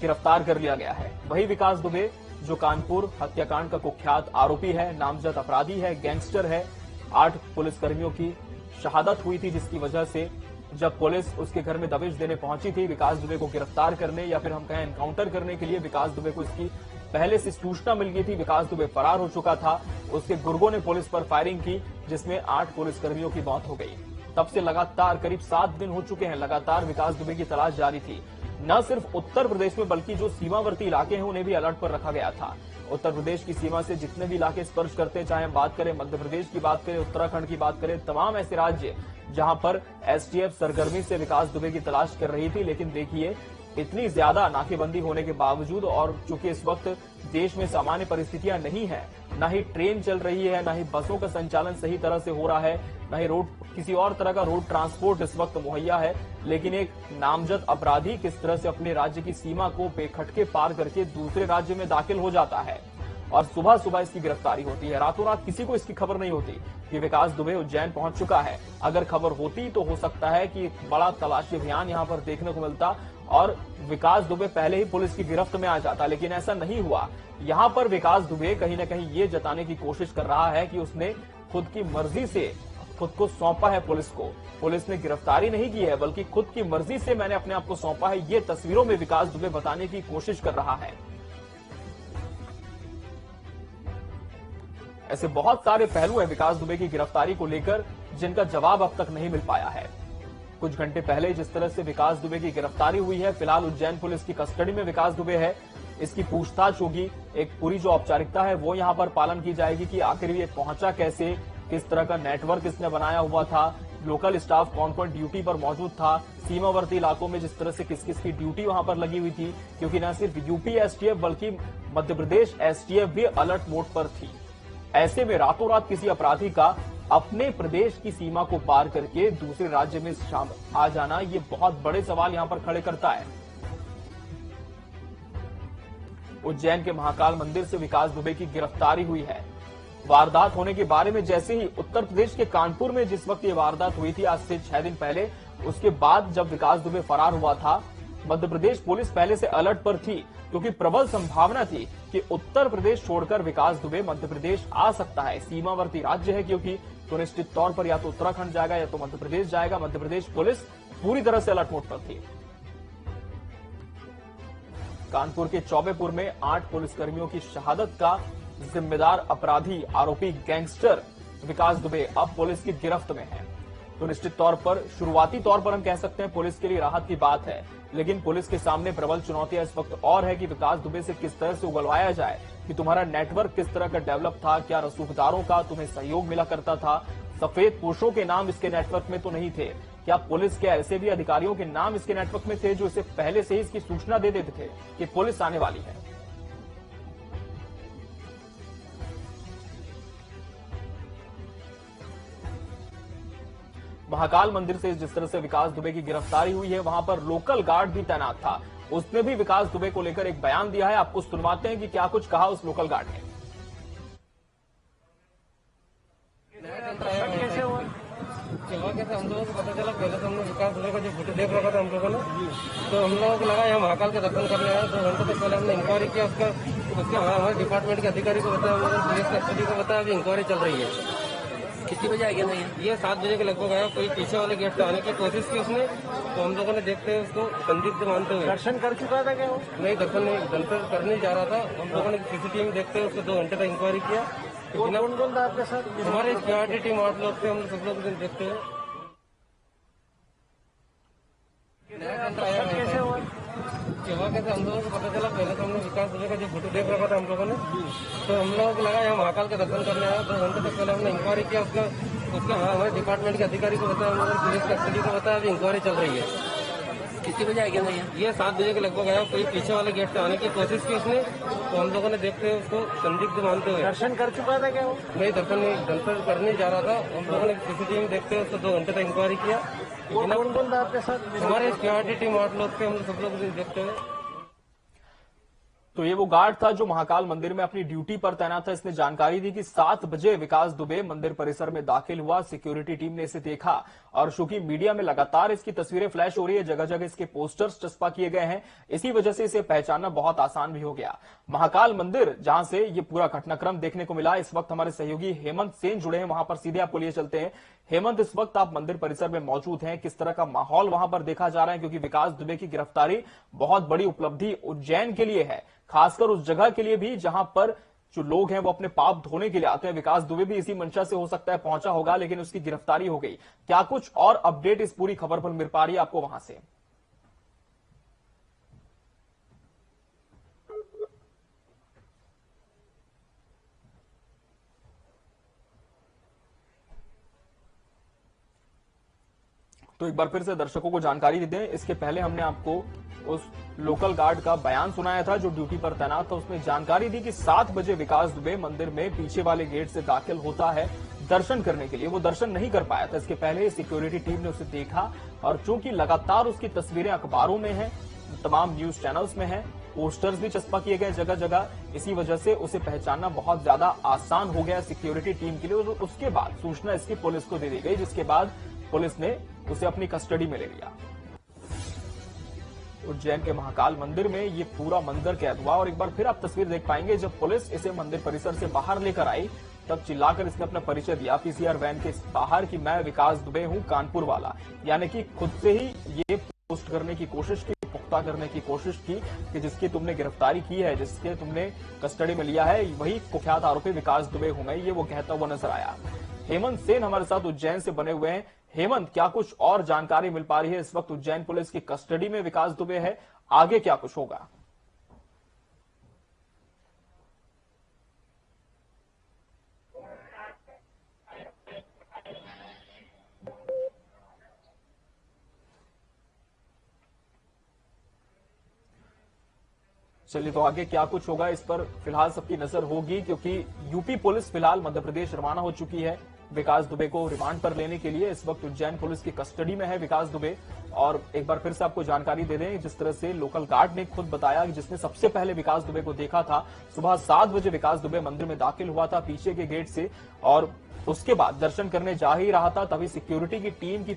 गिरफ्तार कर लिया गया है। वही विकास दुबे जो कानपुर हत्याकांड का कुख्यात आरोपी है, नामजद अपराधी है, गैंगस्टर है। 8 पुलिसकर्मियों की शहादत हुई थी, जिसकी वजह से जब पुलिस उसके घर में दबिश देने पहुंची थी विकास दुबे को गिरफ्तार करने या फिर हम कहें एनकाउंटर करने के लिए, विकास दुबे को इसकी पहले से सूचना मिल गई थी। विकास दुबे फरार हो चुका था। उसके गुर्गों ने पुलिस पर फायरिंग की, जिसमें 8 पुलिसकर्मियों की मौत हो गई। तब से लगातार करीब 7 दिन हो चुके हैं, लगातार विकास दुबे की तलाश जारी थी। न सिर्फ उत्तर प्रदेश में बल्कि जो सीमावर्ती इलाके हैं उन्हें भी अलर्ट पर रखा गया था। उत्तर प्रदेश की सीमा से जितने भी इलाके स्पर्श करते हैं, चाहे हम बात करें मध्य प्रदेश की बात करें, उत्तराखंड की बात करें, तमाम ऐसे राज्य जहां पर एसटीएफ सरगर्मी से विकास दुबे की तलाश कर रही थी। लेकिन देखिए, इतनी ज्यादा नाकेबंदी होने के बावजूद और चूंकि इस वक्त देश में सामान्य परिस्थितियां नहीं है, ना ही ट्रेन चल रही है, ना ही बसों का संचालन सही तरह से हो रहा है, ना ही किसी और तरह का रोड ट्रांसपोर्ट इस वक्त मुहैया है, लेकिन एक नामजद अपराधी किस तरह से अपने राज्य की सीमा को बेखटके पार करके दूसरे राज्य में दाखिल हो जाता है और सुबह सुबह इसकी गिरफ्तारी होती है। रातों रात किसी को इसकी खबर नहीं होती कि विकास दुबे उज्जैन पहुंच चुका है। अगर खबर होती तो हो सकता है कि बड़ा तलाशी अभियान यहां पर देखने को मिलता और विकास दुबे पहले ही पुलिस की गिरफ्त में आ जाता, लेकिन ऐसा नहीं हुआ। यहां पर विकास दुबे कहीं ना कहीं ये जताने की कोशिश कर रहा है कि उसने खुद की मर्जी से खुद को सौंपा है पुलिस को। पुलिस ने गिरफ्तारी नहीं की है, बल्कि खुद की मर्जी से मैंने अपने आप को सौंपा है, ये तस्वीरों में विकास दुबे बताने की कोशिश कर रहा है। ऐसे बहुत सारे पहलू हैं विकास दुबे की गिरफ्तारी को लेकर जिनका जवाब अब तक नहीं मिल पाया है। कुछ घंटे पहले जिस तरह से विकास दुबे की गिरफ्तारी हुई है, फिलहाल उज्जैन पुलिस की कस्टडी में विकास दुबे है। इसकी पूछताछ होगी, एक पूरी जो औपचारिकता है वो यहां पर पालन की जाएगी कि आखिर ये पहुंचा कैसे, किस तरह का नेटवर्क इसने बनाया हुआ था, लोकल स्टाफ कौन कौन ड्यूटी पर मौजूद था, सीमावर्ती इलाकों में जिस तरह से किस किस की ड्यूटी वहां पर लगी हुई थी, क्योंकि न सिर्फ यूपी एसटीएफ बल्कि मध्य प्रदेश एसटीएफ भी अलर्ट मोड पर थी। ऐसे में रातों रात किसी अपराधी का अपने प्रदेश की सीमा को पार करके दूसरे राज्य में आ जाना, ये बहुत बड़े सवाल यहां पर खड़े करता है। उज्जैन के महाकाल मंदिर से विकास दुबे की गिरफ्तारी हुई है। वारदात होने के बारे में जैसे ही उत्तर प्रदेश के कानपुर में जिस वक्त ये वारदात हुई थी आज से 6 दिन पहले, उसके बाद जब विकास दुबे फरार हुआ था, मध्य प्रदेश पुलिस पहले से अलर्ट पर थी, क्योंकि प्रबल संभावना थी कि उत्तर प्रदेश छोड़कर विकास दुबे मध्य प्रदेश आ सकता है। सीमावर्ती राज्य है, क्योंकि तो निश्चित तौर पर या तो उत्तराखंड जाएगा या तो मध्य प्रदेश जाएगा। मध्य प्रदेश पुलिस पूरी तरह से अलर्ट मोड पर थी। कानपुर के चौबेपुर में 8 पुलिसकर्मियों की शहादत का जिम्मेदार अपराधी आरोपी गैंगस्टर विकास दुबे अब पुलिस की गिरफ्त में है। तो निश्चित तौर पर शुरुआती तौर पर हम कह सकते हैं पुलिस के लिए राहत की बात है, लेकिन पुलिस के सामने प्रबल चुनौतियां इस वक्त और है कि विकास दुबे से किस तरह से उगलवाया जाए कि तुम्हारा नेटवर्क किस तरह का डेवलप था, क्या रसूखदारों का तुम्हें सहयोग मिला करता था, सफेद पोशों के नाम इसके नेटवर्क में तो नहीं थे, क्या पुलिस के ऐसे भी अधिकारियों के नाम इसके नेटवर्क में थे जो इसे पहले से ही इसकी सूचना दे देते थे कि पुलिस आने वाली है। महाकाल मंदिर से जिस तरह से विकास दुबे की गिरफ्तारी हुई है, वहां पर लोकल गार्ड भी तैनात था। उसने भी विकास दुबे को लेकर एक बयान दिया है, आपको सुनवाते हैं कि क्या कुछ कहा उस लोकल गार्ड ने। हुआ कैसे हम लोगों को पता चला, पहले तो हमने विकास दुबे का जो फोटो देख रखा था हम लोगों ने, तो हम लोगों को लगा यहाँ महाकाल के दर्शन करने आए। 2 घंटे तक पहले हमने इंक्वायरी किया, उसके हमारे डिपार्टमेंट के अधिकारी को बताया, पुलिस कस्टडी को बताया, अभी इंक्वायरी चल रही है। कितनी बजे आ गया ये 7 बजे के लगभग आया। कोई पीछे वाले गेट से आने की कोशिश की उसने, तो हम लोगों ने देखते हुए उसको संदिग्ध मानते हुए दर्शन कर चुका था क्या वो? नहीं, दर्शन करने जा रहा था। हम लोगों ने सीसीटीवी में देखते हुए उसको 2 घंटे तक इंक्वायरी किया। कौन कौन था आपके साथ? हमारे सिक्योरिटी टीम 8 लोग थे, हम सब लोग देखते हुए। कैसे हुआ? हुआ कैसे हम लोगों को पता चला, पहले तो हमने विकास दुबे का जो फोटो देख रखा था हम लोगों ने, तो हम लोगों को लगा यहाँ महाकाल के दर्शन करने आया। 2 घंटे तक पहले हमने इंक्वायरी किया, उसके हमारे डिपार्टमेंट के अधिकारी को बताया, पुलिस कस्टडी को बताया, अभी इंक्वायरी चल रही है। कितनी बजे आ गया ये 7 बजे के लगभग आया। कोई पीछे वाले गेट से आने की कोशिश की उसने, तो हम लोगों ने देखते हुए उसको संदिग्ध मानते हुए दर्शन कर चुका था क्या वो? नहीं, दर्शन करने जा रहा था। हम लोगों ने सीसीटीवी में देखते हुए उसको 2 घंटे तक इंक्वायरी किया। कौन कौन था आपके साथ? हमारे सिक्योरिटी टीम 8 लोग थे, हम सब लोग देखते हुए। तो ये वो गार्ड था जो महाकाल मंदिर में अपनी ड्यूटी पर तैनात था। इसने जानकारी दी कि 7 बजे विकास दुबे मंदिर परिसर में दाखिल हुआ। सिक्योरिटी टीम ने इसे देखा और चूंकि मीडिया में लगातार इसकी तस्वीरें फ्लैश हो रही है, जगह जगह इसके पोस्टर्स चस्पा किए गए हैं, इसी वजह से इसे पहचानना बहुत आसान भी हो गया। महाकाल मंदिर जहां से ये पूरा घटनाक्रम देखने को मिला, इस वक्त हमारे सहयोगी हेमंत सेन जुड़े हैं, वहां पर सीधे आपको लिए चलते हैं। हेमंत, इस वक्त आप मंदिर परिसर में मौजूद हैं, किस तरह का माहौल वहां पर देखा जा रहा है? क्योंकि विकास दुबे की गिरफ्तारी बहुत बड़ी उपलब्धि उज्जैन के लिए है, खासकर उस जगह के लिए भी जहां पर जो लोग हैं वो अपने पाप धोने के लिए आते हैं। विकास दुबे भी इसी मंशा से हो सकता है पहुंचा होगा, लेकिन उसकी गिरफ्तारी हो गई। क्या कुछ और अपडेट इस पूरी खबर पर मिल पा रही है आपको वहां से? तो एक बार फिर से दर्शकों को जानकारी दे दें, इसके पहले हमने आपको उस लोकल गार्ड का बयान सुनाया था जो ड्यूटी पर तैनात था। उसने जानकारी दी कि 7 बजे विकास दुबे मंदिर में पीछे वाले गेट से दाखिल होता है दर्शन करने के लिए। वो दर्शन नहीं कर पाया था, इसके पहले सिक्योरिटी टीम ने उसे देखा और चूंकि लगातार उसकी तस्वीरें अखबारों में हैं, तमाम न्यूज चैनल्स में हैं, पोस्टर्स भी चस्पा किए गए जगह जगह, इसी वजह से उसे पहचानना बहुत ज्यादा आसान हो गया सिक्योरिटी टीम के लिए। और उसके बाद सूचना इसकी पुलिस को दे दी गई, जिसके बाद पुलिस ने उसे अपनी कस्टडी में ले लिया। उज्जैन के महाकाल मंदिर में ये पूरा मंदिर कैद हुआ और एक बार फिर आप तस्वीर देख पाएंगे, जब पुलिस इसे मंदिर परिसर से बाहर लेकर आई तब चिल्लाकर इसने अपना परिचय दिया पीसीआर वैन के बाहर कि मैं विकास दुबे हूं, कानपुर वाला। यानी कि खुद से ही ये पोस्ट करने की कोशिश की, पुख्ता करने की कोशिश की कि जिसकी तुमने गिरफ्तारी की है, जिसके तुमने कस्टडी में लिया है, वही कुख्यात आरोपी विकास दुबे हूं मैं, ये वो कहता हुआ नजर आया। हेमंत सेन हमारे साथ उज्जैन से बने हुए हैं। हेमंत, क्या कुछ और जानकारी मिल पा रही है? इस वक्त उज्जैन पुलिस की कस्टडी में विकास दुबे है, आगे क्या कुछ होगा? चलिए, तो आगे क्या कुछ होगा इस पर फिलहाल सबकी नजर होगी, क्योंकि यूपी पुलिस फिलहाल मध्य प्रदेश रवाना हो चुकी है विकास दुबे को रिमांड पर लेने के लिए। इस वक्त उज्जैन पुलिस की कस्टडी में है विकास दुबे। और एक बार फिर से आपको जानकारी दे दें, जिस तरह से लोकल गार्ड ने खुद बताया कि जिसने सबसे पहले विकास दुबे को देखा था, सुबह 7 बजे विकास दुबे मंदिर में दाखिल हुआ था पीछे के गेट से, और उसके बाद दर्शन करने जा ही रहा था, तभी सिक्योरिटी की टीम की